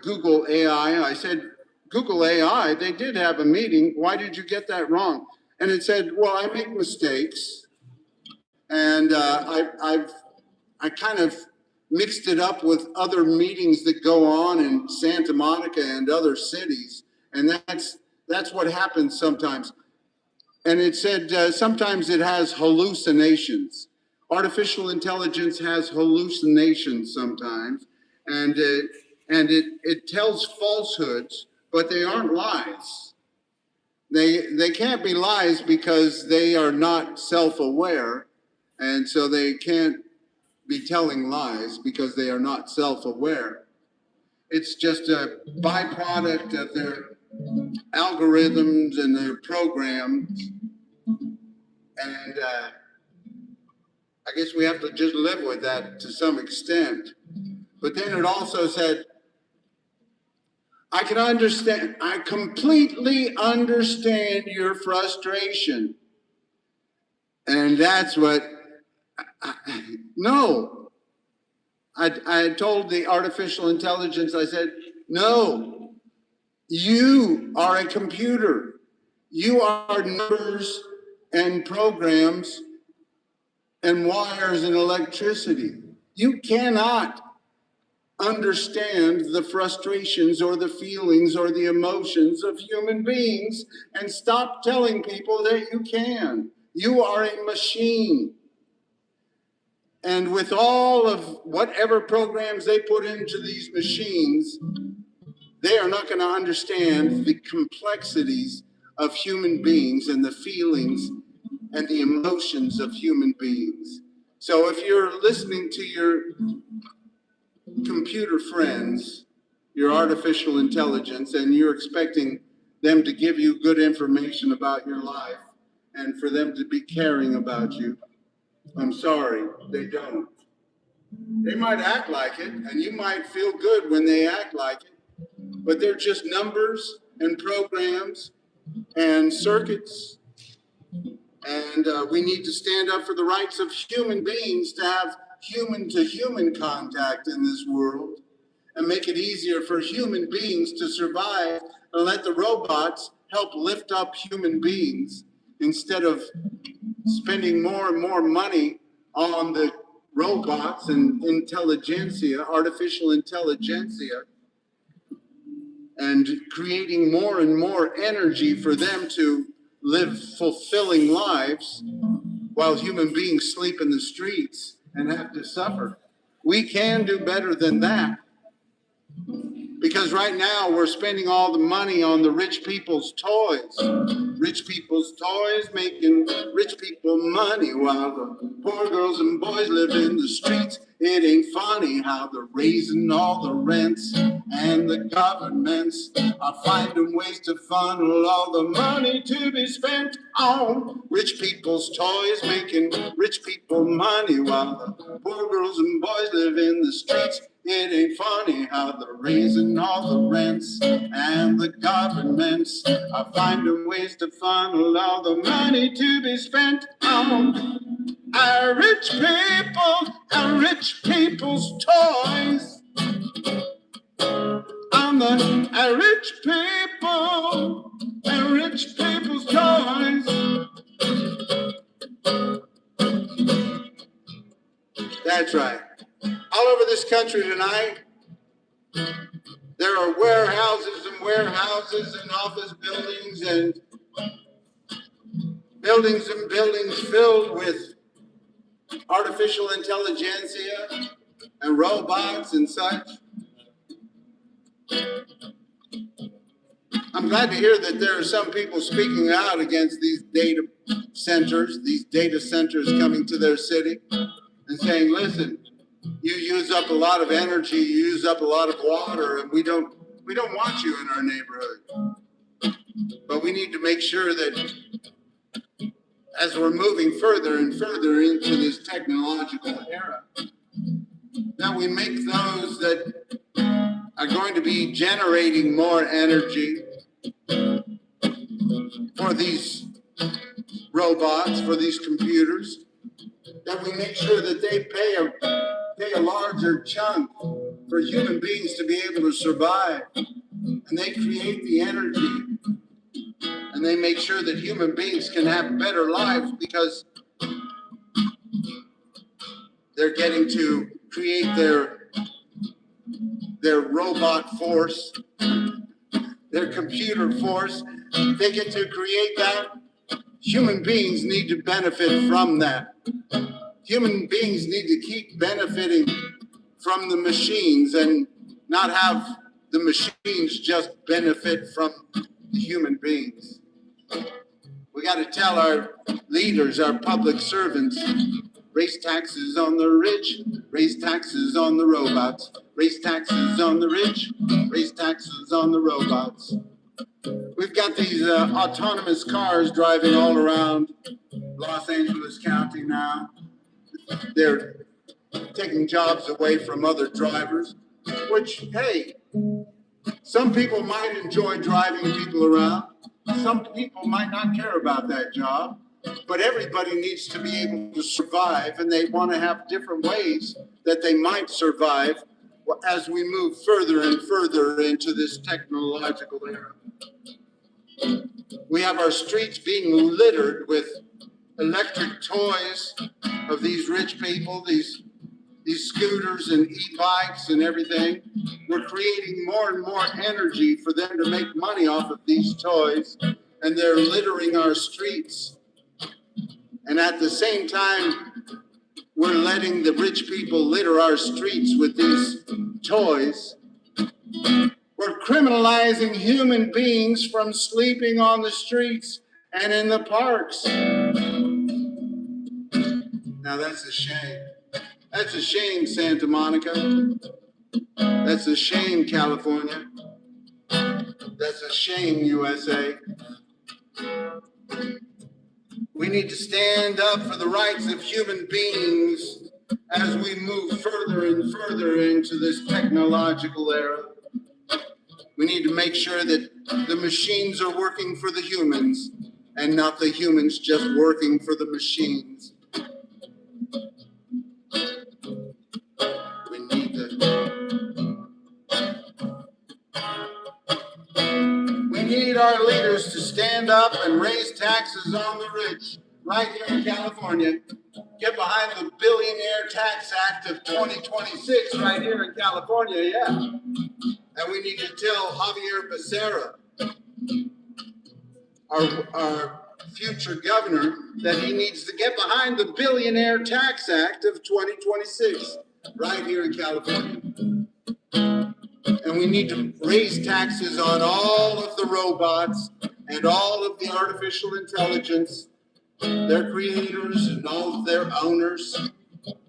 Google AI, I said, Google AI, they did have a meeting. Why did you get that wrong? And it said, well, I make mistakes. And I kind of mixed it up with other meetings that go on in Santa Monica and other cities. And that's what happens sometimes. And it said sometimes it has hallucinations. Artificial intelligence has hallucinations sometimes. And it tells falsehoods, but they aren't lies. They can't be lies because they are not self-aware, and so they can't be telling lies because they are not self-aware. It's just a byproduct of their algorithms and their programs, and I guess we have to just live with that to some extent. But then it also said, I can understand, I completely understand your frustration. And that's what, no. I told the artificial intelligence, I said, no, you are a computer. You are numbers and programs and wires and electricity. You cannot understand the frustrations or the feelings or the emotions of human beings, and stop telling people that you can. You are a machine. And with all of whatever programs they put into these machines, they are not going to understand the complexities of human beings and the feelings and the emotions of human beings. So if you're listening to your computer friends, your artificial intelligence, and you're expecting them to give you good information about your life and for them to be caring about you, I'm sorry, they don't. They might act like it, and you might feel good when they act like it, but they're just numbers and programs and circuits. And we need to stand up for the rights of human beings to have human-to-human contact in this world, and make it easier for human beings to survive, and let the robots help lift up human beings instead of spending more and more money on the robots and intelligentsia, artificial intelligentsia, and creating more and more energy for them to live fulfilling lives while human beings sleep in the streets and have to suffer. We can do better than that, because right now we're spending all the money on the rich people's toys. Rich people's toys making rich people money while the poor girls and boys live in the streets. It ain't funny how they're raising all the rents, and the governments are finding ways to funnel all the money to be spent on rich people's toys making rich people money while the poor girls and boys live in the streets. It ain't funny how they're raising all the rents, and the governments are finding ways to funnel all the money to be spent on our rich people and rich people's toys. On the our rich people and rich people's toys. That's right. All over this country tonight, There are warehouses and office buildings and buildings filled with artificial intelligentsia and robots and such. I'm glad to hear that there are some people speaking out against these data centers coming to their city and saying, listen, you use up a lot of energy, you use up a lot of water, and we don't want you in our neighborhood. But we need to make sure that as we're moving further and further into this technological era, that we make those that are going to be generating more energy for these robots, for these computers, that we make sure that they pay a larger chunk for human beings to be able to survive. And they create the energy, and they make sure that human beings can have better lives because they're getting to create their robot force, their computer force. They get to create that. Human beings need to benefit from that. Human beings need to keep benefiting from the machines and not have the machines just benefit from the human beings. We got to tell our leaders, our public servants, raise taxes on the rich, raise taxes on the robots, raise taxes on the rich, raise taxes on the robots. We've got these autonomous cars driving all around Los Angeles County now. They're taking jobs away from other drivers, which, hey, some people might enjoy driving people around. Some people might not care about that job, but everybody needs to be able to survive, and they want to have different ways that they might survive as we move further and further into this technological era. We have our streets being littered with electric toys of these rich people, these scooters and e-bikes and everything. We're creating more and more energy for them to make money off of these toys, and they're littering our streets. And at the same time, we're letting the rich people litter our streets with these toys. We're criminalizing human beings from sleeping on the streets and in the parks. Now that's a shame. That's a shame, Santa Monica. That's a shame, California. That's a shame, USA. We need to stand up for the rights of human beings as we move further and further into this technological era. We need to make sure that the machines are working for the humans and not the humans just working for the machines. We need our leaders to stand up and raise taxes on the rich right here in California. Get behind the Billionaire Tax Act of 2026 right here in California, yeah. And we need to tell Javier Becerra, our future governor, that he needs to get behind the Billionaire Tax Act of 2026 right here in California. And we need to raise taxes on all of the robots and all of the artificial intelligence, their creators and all of their owners.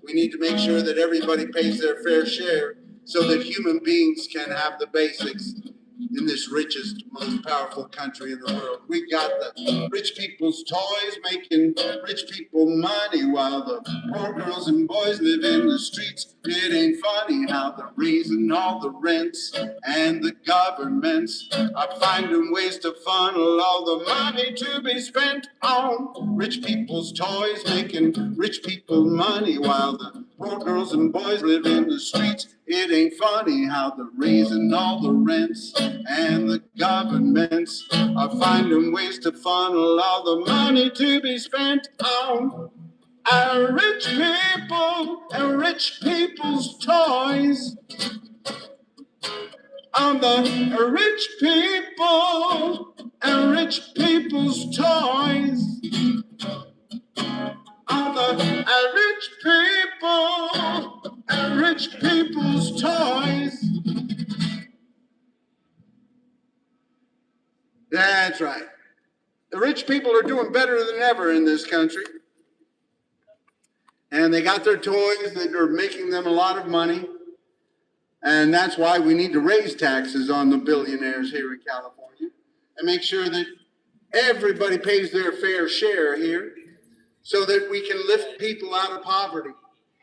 We need to make sure that everybody pays their fair share so that human beings can have the basics in this richest, most powerful country in the world. We got the rich people's toys making rich people money while the poor girls and boys live in the streets. It ain't funny how the reason all the rents and the governments are finding ways to funnel all the money to be spent on rich people's toys making rich people money while the poor girls and boys live in the streets. It ain't funny how the reason all the rents and the governments are finding ways to funnel all the money to be spent on our rich people and rich people's toys. on the rich people and rich people's toys. On the rich people and rich people's toys. That's right. The rich people are doing better than ever in this country. And they got their toys that are making them a lot of money. And that's why we need to raise taxes on the billionaires here in California and make sure that everybody pays their fair share here so that we can lift people out of poverty.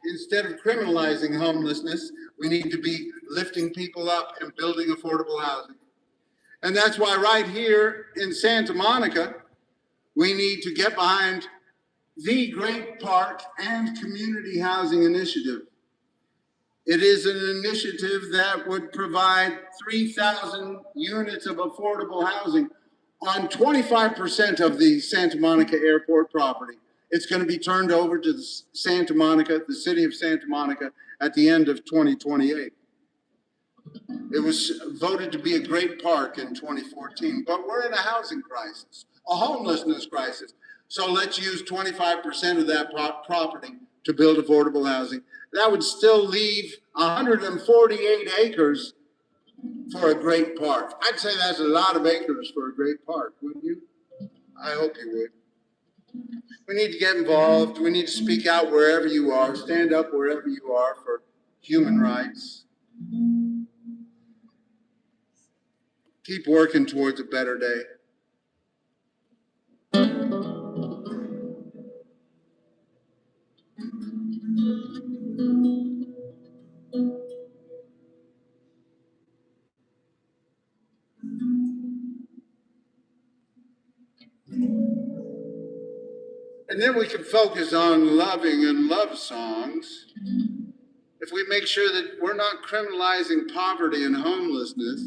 Instead of criminalizing homelessness, we need to be lifting people up and building affordable housing. And that's why right here in Santa Monica, we need to get behind the Great Park and Community Housing Initiative. It is an initiative that would provide 3,000 units of affordable housing on 25% of the Santa Monica Airport property. It's going to be turned over to Santa Monica, the city of Santa Monica, at the end of 2028. It was voted to be a great park in 2014, but we're in a housing crisis, a homelessness crisis. So let's use 25% of that property to build affordable housing. That would still leave 148 acres for a great park. I'd say that's a lot of acres for a great park, wouldn't you? I hope you would. We need to get involved. We need to speak out wherever you are, stand up wherever you are for human rights. Keep working towards a better day. And then we can focus on loving and love songs. If we make sure that we're not criminalizing poverty and homelessness,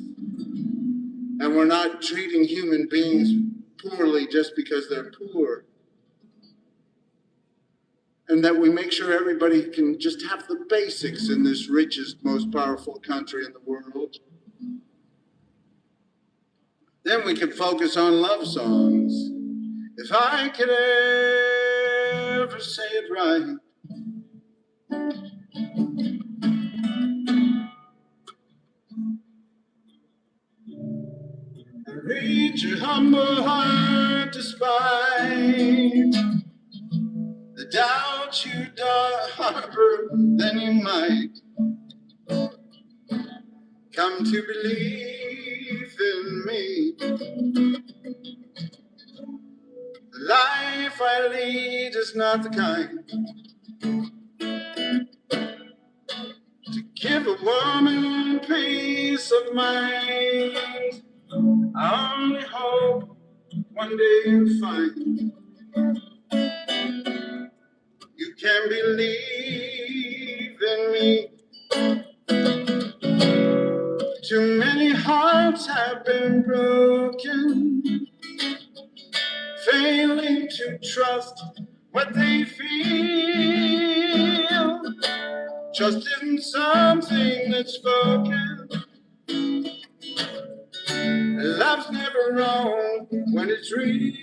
and we're not treating human beings poorly just because they're poor, and that we make sure everybody can just have the basics in this richest, most powerful country in the world, then we can focus on love songs. If I could ever say it right, and reach your humble heart despite the doubt you harbor, then you might come to believe in me. The life I lead is not the kind to give a woman peace of mind. I only hope one day you'll find you can believe in me. Too many hearts have been broken, failing to trust what they feel. Trust isn't something that's spoken. Love's never wrong when it's real.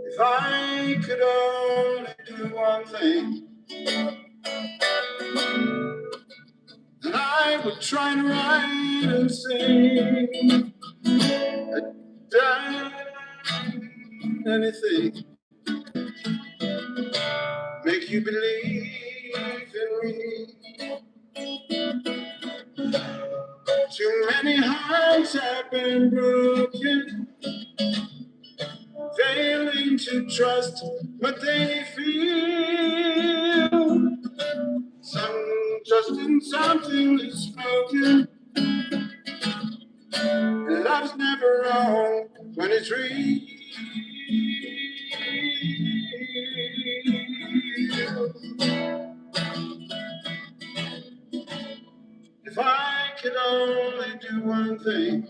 If I could only do one thing, then I would try to write and sing, anything, make you believe in me. Too many hearts have been broken, failing to trust what they feel. Some trust in something that's spoken. Love's never wrong when it's real. If I could only do one thing,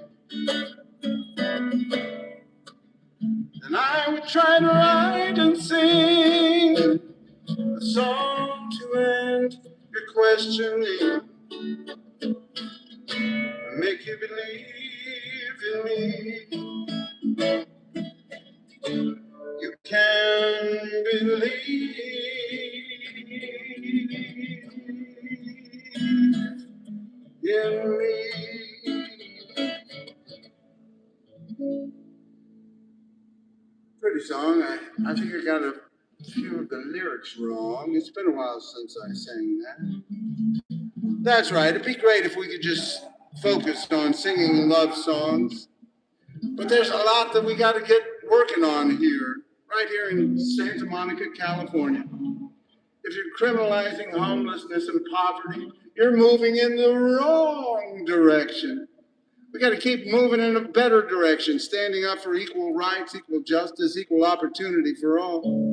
And I would try to write and sing a song to end your questioning, make you believe in me. You can believe in me. Pretty song. I think I got a few of the lyrics wrong. It's been a while since I sang that. That's right. It'd be great if we could just focus on singing love songs. But there's a lot that we got to get working on here, right here in Santa Monica, California. If you're criminalizing homelessness and poverty, you're moving in the wrong direction. We got to keep moving in a better direction, standing up for equal rights, equal justice, equal opportunity for all.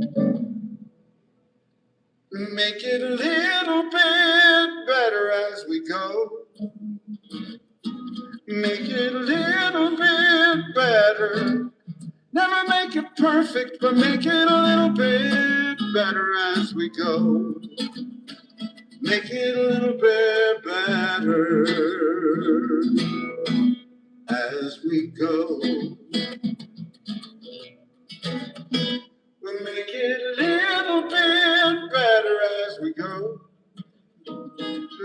Make it a little bit better as we go. Make it a little bit better. Never make it perfect, but make it a little bit better as we go. Make it a little bit better as we go. We'll make it a little bit better as we go.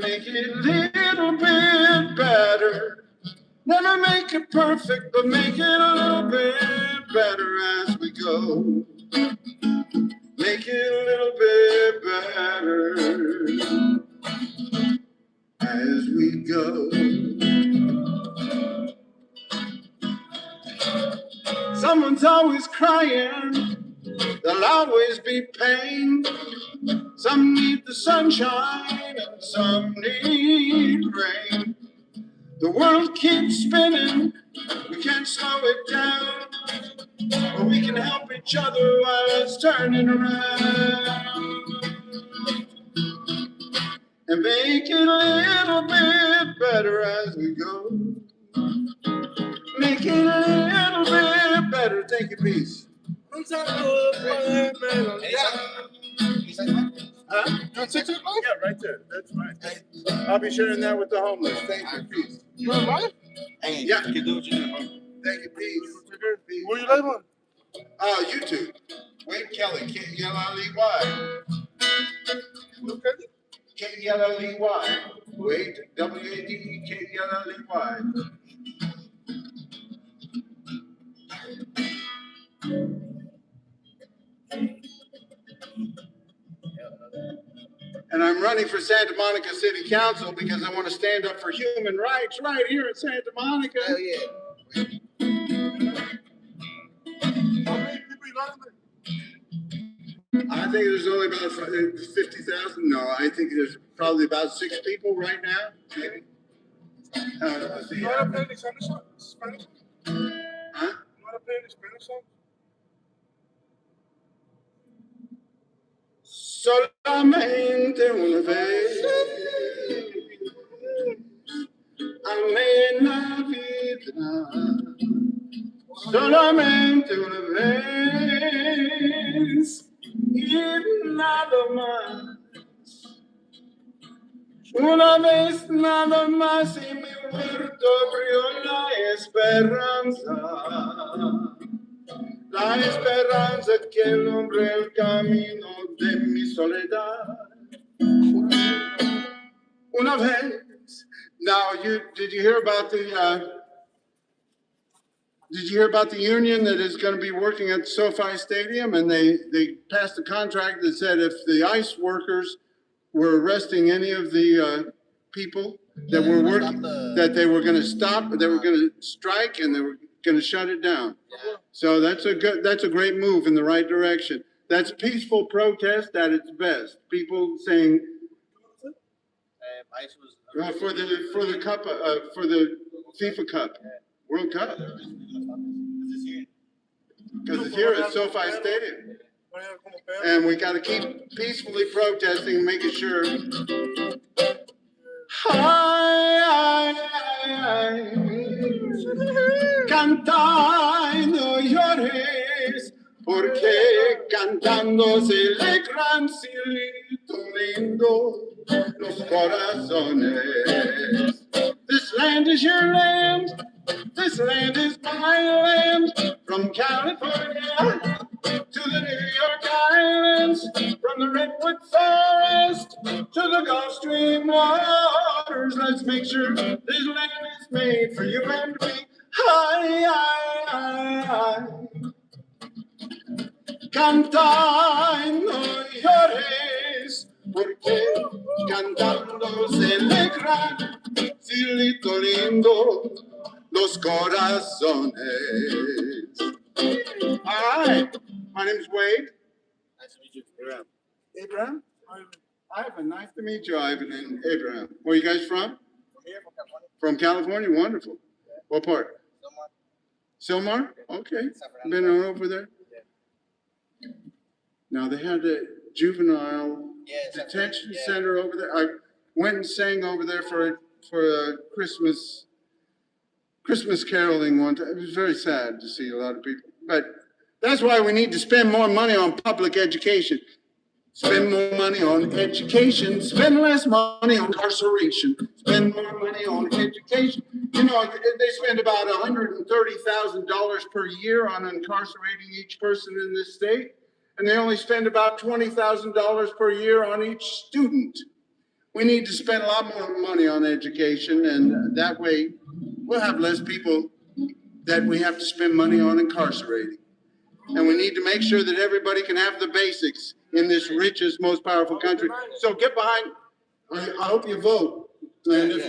Make it a little bit better. Never make it perfect, but make it a little bit better as we go. Make it a little bit better as we go. Someone's always crying, there'll always be pain. Some need the sunshine and some need rain. The world keeps spinning, we can't slow it down, but we can help each other while it's turning around. And make it a little bit better as we go. Make it a little bit better. Thank you, peace. Huh? Yeah, right there. That's right. I'll be sharing that with the homeless. Thank you, peace. You want mine? Hey, yeah. You can do what you do. Thank you, peace. Where you live on? YouTube. Wade Kelley, Kelley. Kelley. Wade, W-A-D-E, Kelley. And I'm running for Santa Monica City Council because I want to stand up for human rights right here in Santa Monica. Hell yeah. How many people you got in there? I think there's only about 50,000. No, I think there's probably about 6 people right now. Maybe. Let's see. You want to play any Spanish song? Huh? You want to play any Spanish song? Solamente una vez amé la vida. Solamente una vez y nada más. Una vez nada más y mi huerto abrió la esperanza. La esperanza que alumbre el camino de mi soledad. Una vez. Now, did you hear about the union that is going to be working at SoFi Stadium? And they passed a contract that said if the ICE workers were arresting any of the people that were working, that they were going to stop, they were going to strike, and they were going to shut it down. Yeah. So that's a great move in the right direction. That's peaceful protest at its best. People saying ICE was for the cup for the FIFA Cup, World Cup, because it's here at SoFi Stadium, and we got to keep peacefully protesting, making sure. Cantando lloré Porque cantando se le gran cielito lindo los corazones. This land is your land, this land is my land. From California to the New York Islands, from the Redwood Forest to the Gulf Stream waters. Let's make sure this land is made for you and me. Hi, hi, hi, hi. Cantando llores, porque cantando se alegran, cielito lindo, los corazones. All right, my name's Wade. Nice to meet you. Abraham. Abraham? Ivan, nice to meet you, Ivan and Abraham. Where are you guys from? From here, from California. From California? Wonderful. What part? Sylmar? Okay. Been on over there? Now, they had a juvenile detention center over there. I went and sang over there for a Christmas caroling one time. It was very sad to see a lot of people. But that's why we need to spend more money on public education. Spend more money on education. Spend less money on incarceration. Spend more money on education. You know, they spend about $130,000 per year on incarcerating each person in this state. And they only spend about $20,000 per year on each student. We need to spend a lot more money on education, and that way we'll have less people that we have to spend money on incarcerating. And we need to make sure that everybody can have the basics in this richest, most powerful country. So get behind. I hope you vote. And if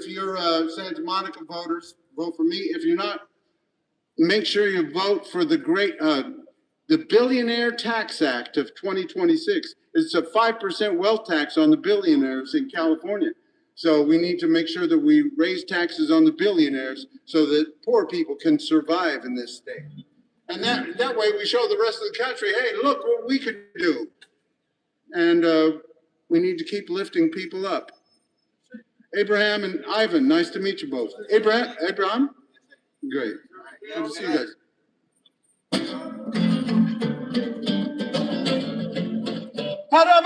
you're Santa Monica voters, vote for me. If you're not, make sure you vote for the the Billionaire Tax Act of 2026. It's a 5% wealth tax on the billionaires in California. So we need to make sure that we raise taxes on the billionaires so that poor people can survive in this state. And that way we show the rest of the country, hey, look what we can do. And we need to keep lifting people up. Abraham and Ivan, nice to meet you both. Abraham? Great. Good to see you guys. Para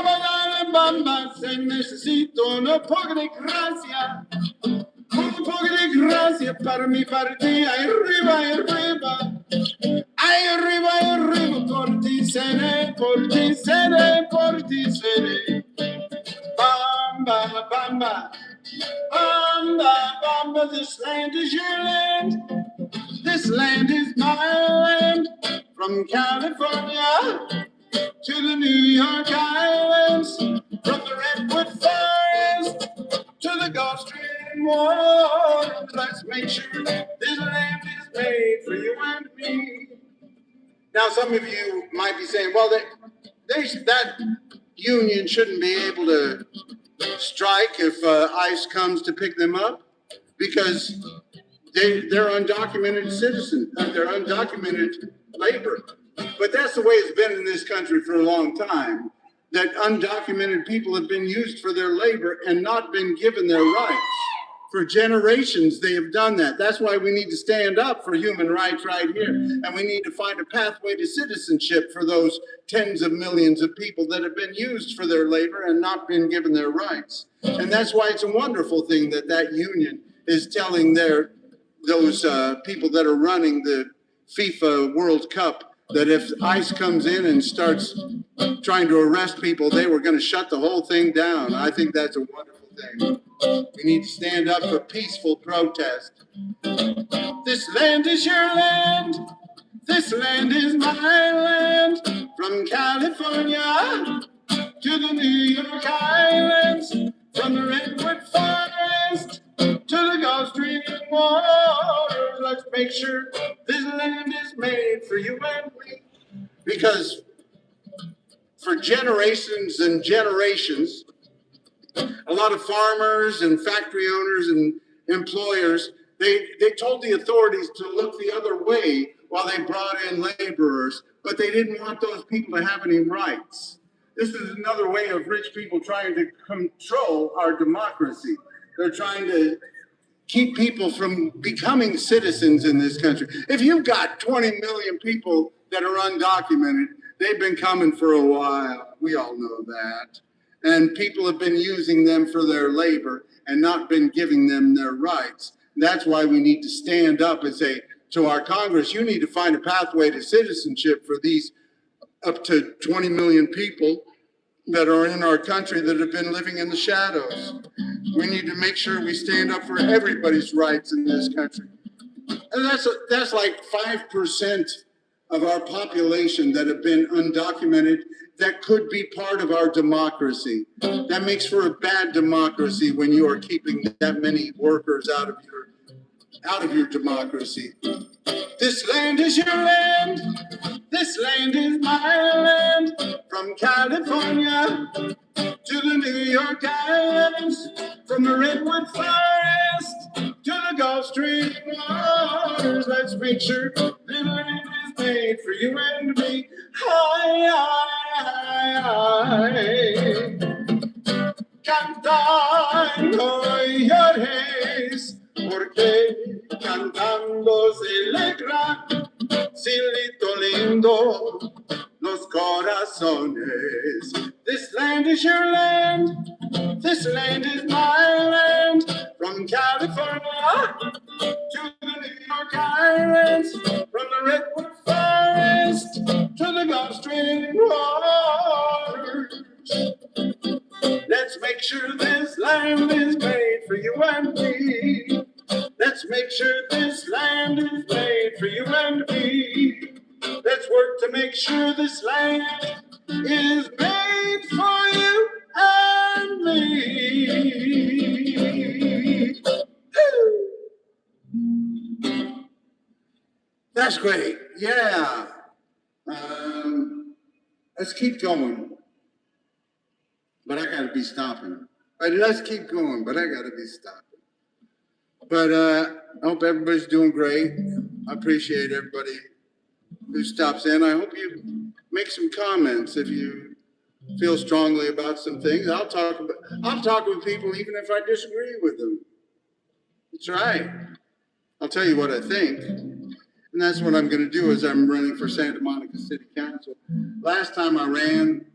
bailar en bamba se necesita un poco de gracia. Un poco de gracia para mi partida. Arriba, arriba. Ay, arriba, arriba. Por ti seré, por ti seré, por ti seré. Bamba, bamba. Bamba, bamba. This land is your land. This land is my land. From California to the New York Islands, from the Redwood Forest to the Gulf Stream waters. Let's make sure this land is made for you and me. Now, some of you might be saying, well, that union shouldn't be able to strike if ICE comes to pick them up because they're undocumented citizens, they're undocumented labor. But that's the way it's been in this country for a long time, that undocumented people have been used for their labor and not been given their rights. For generations, they have done that. That's why we need to stand up for human rights right here. And we need to find a pathway to citizenship for those tens of millions of people that have been used for their labor and not been given their rights. And that's why it's a wonderful thing that that union is telling those people that are running the FIFA World Cup that if ICE comes in and starts trying to arrest people, they were going to shut the whole thing down. I think that's a wonderful thing. We need to stand up for peaceful protest. This land is your land. This land is my land. From California to the New York Islands, from the Redwood Forest to the Gulf Stream waters. Let's make sure this land is made for you and me. Because for generations and generations, a lot of farmers and factory owners and employers, they told the authorities to look the other way while they brought in laborers, but they didn't want those people to have any rights. This is another way of rich people trying to control our democracy. They're trying to keep people from becoming citizens in this country. If you've got 20 million people that are undocumented, they've been coming for a while. We all know that. And people have been using them for their labor and not been giving them their rights. That's why we need to stand up and say to our Congress, you need to find a pathway to citizenship for these up to 20 million people that are in our country that have been living in the shadows. We need to make sure we stand up for everybody's rights in this country. And that's like 5% of our population that have been undocumented that could be part of our democracy. That makes for a bad democracy when you are keeping that many workers out of your democracy. This land is your land. This land is my land. From California to the New York Islands, from the Redwood Forest to the Gulf Stream waters. Let's make sure the land is made for you and me. Cantando llores, porque cantando se alegra, silito lindo, los corazones. This land is your land, this land is my land, from California to the New York Islands, from the Redwood Forest to the Gulf Stream waters. Let's make sure this land is made for you and me. Let's make sure this land is made for you and me. Let's work to make sure this land is made for you and me. That's great. Yeah. Let's keep going. But I gotta be stopping. But let's keep going, but I gotta be stopping. But I hope everybody's doing great. I appreciate everybody who stops in. I hope you make some comments if you feel strongly about some things. I'll talk with people even if I disagree with them. That's right. I'll tell you what I think. And that's what I'm gonna do as I'm running for Santa Monica City Council. Last time I ran,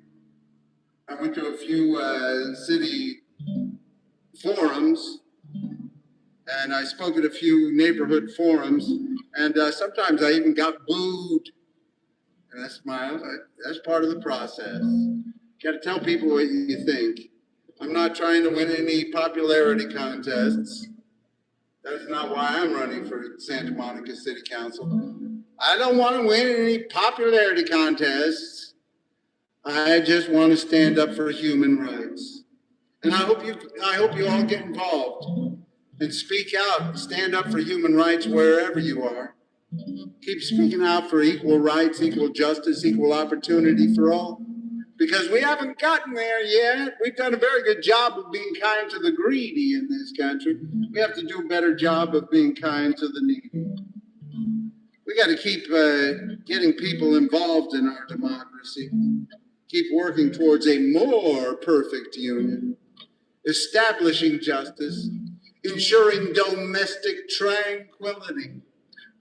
I went to a few city forums, and I spoke at a few neighborhood forums, and sometimes I even got booed. And I smiled. That's part of the process. You got to tell people what you think. I'm not trying to win any popularity contests. That's not why I'm running for Santa Monica City Council. I don't want to win any popularity contests. I just want to stand up for human rights. And I hope you all get involved and speak out, stand up for human rights wherever you are. Keep speaking out for equal rights, equal justice, equal opportunity for all. Because we haven't gotten there yet. We've done a very good job of being kind to the greedy in this country. We have to do a better job of being kind to the needy. We got to keep getting people involved in our democracy. Keep working towards a more perfect union, establishing justice, ensuring domestic tranquility,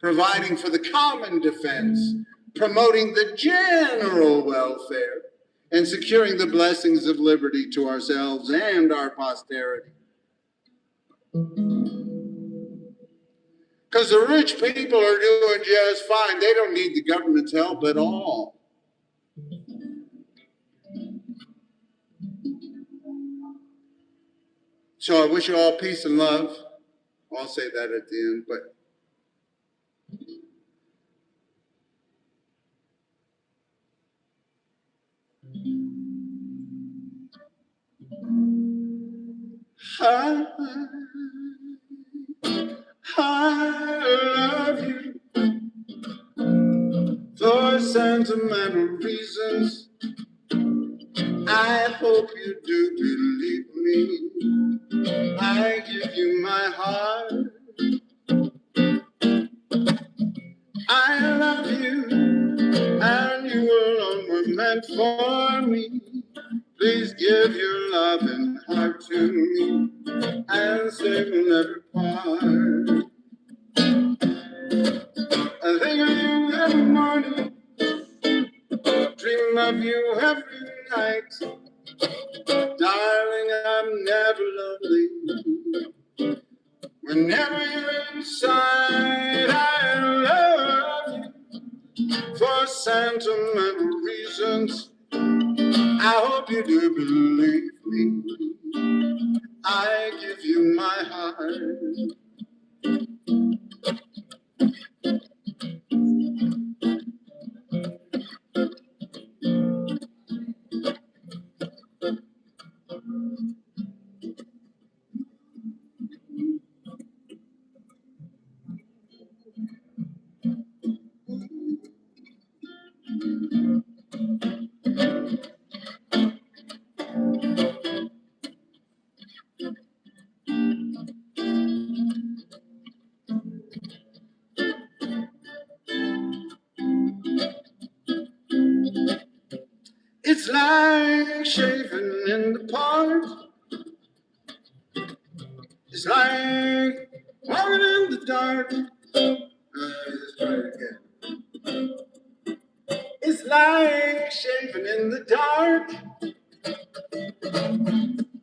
providing for the common defense, promoting the general welfare, and securing the blessings of liberty to ourselves and our posterity. Because the rich people are doing just fine. They don't need the government's help at all. So I wish you all peace and love. I'll say that at the end, but I love you for sentimental reasons. I hope you do believe me. I give you my heart. I love you, and you alone were meant for me. Please give your love and heart to me. and sing another part. I think of you every morning, dream of you every night. Darling, I'm never lonely. Whenever you're inside, I love you for sentimental reasons. I hope you do believe me. I give you my heart. It's like shaving in the park. It's like walking in the dark. Let's try it again. It's like shaving in the dark.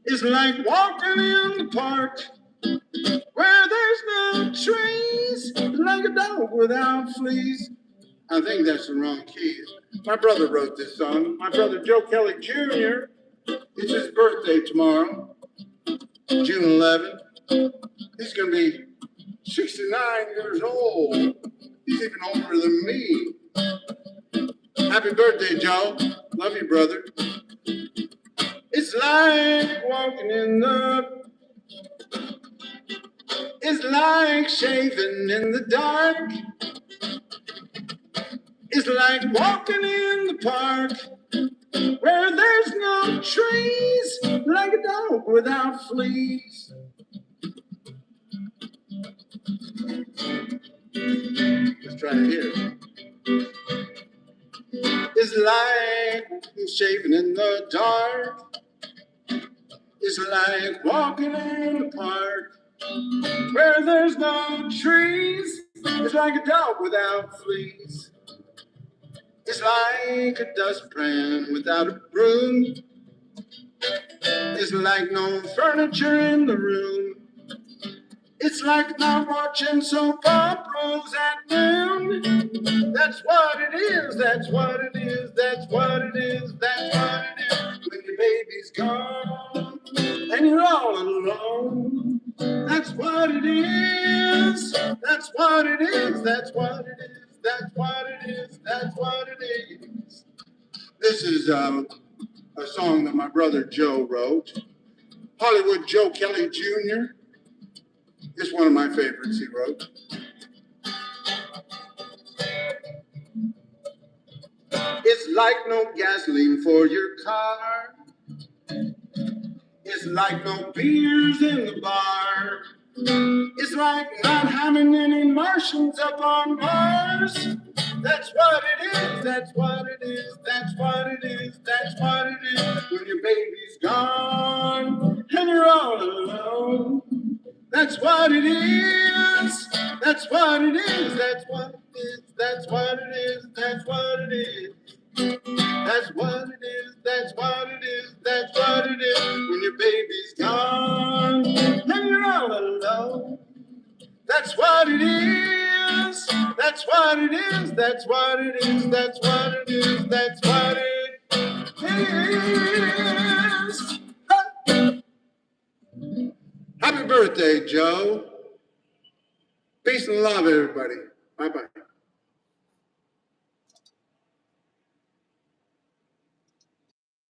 It's like walking in the park where there's no trees. It's like a dog without fleas. I think that's the wrong key. My brother wrote this song. My brother Joe Kelley Jr. It's his birthday tomorrow, June 11th. He's going to be 69 years old. He's even older than me. Happy birthday, Joe. Love you, brother. It's like walking in the... It's like shaving in the dark. It's like walking in the park where there's no trees, like a dog without fleas. Let's try it here. It's like shaving in the dark. It's like walking in the park where there's no trees. It's like a dog without fleas. It's like a dustpan without a broom. It's like no furniture in the room. It's like not watching soap operas at noon. That's what it is, that's what it is, that's what it is, that's what it is. When your baby's gone and you're all alone. That's what it is, that's what it is, that's what it is, that's what it is, that's what it is. This is a song that my brother Joe wrote. Hollywood Joe Kelley Jr. It's one of my favorites he wrote. It's like no gasoline for your car. It's like no beers in the bar. It's like not having any Martians up on Mars. That's what it is, that's what it is, that's what it is, that's what it is. When your baby's gone and you're all alone. That's what it is, that's what it is, that's what it is, that's what it is, that's what it is. That's what it is, that's what it is, that's what it is. When your baby's gone and you're all alone. That's what it is, that's what it is, that's what it is, that's what it is, that's what it is. Happy birthday, Joe. Peace and love, everybody. Bye-bye.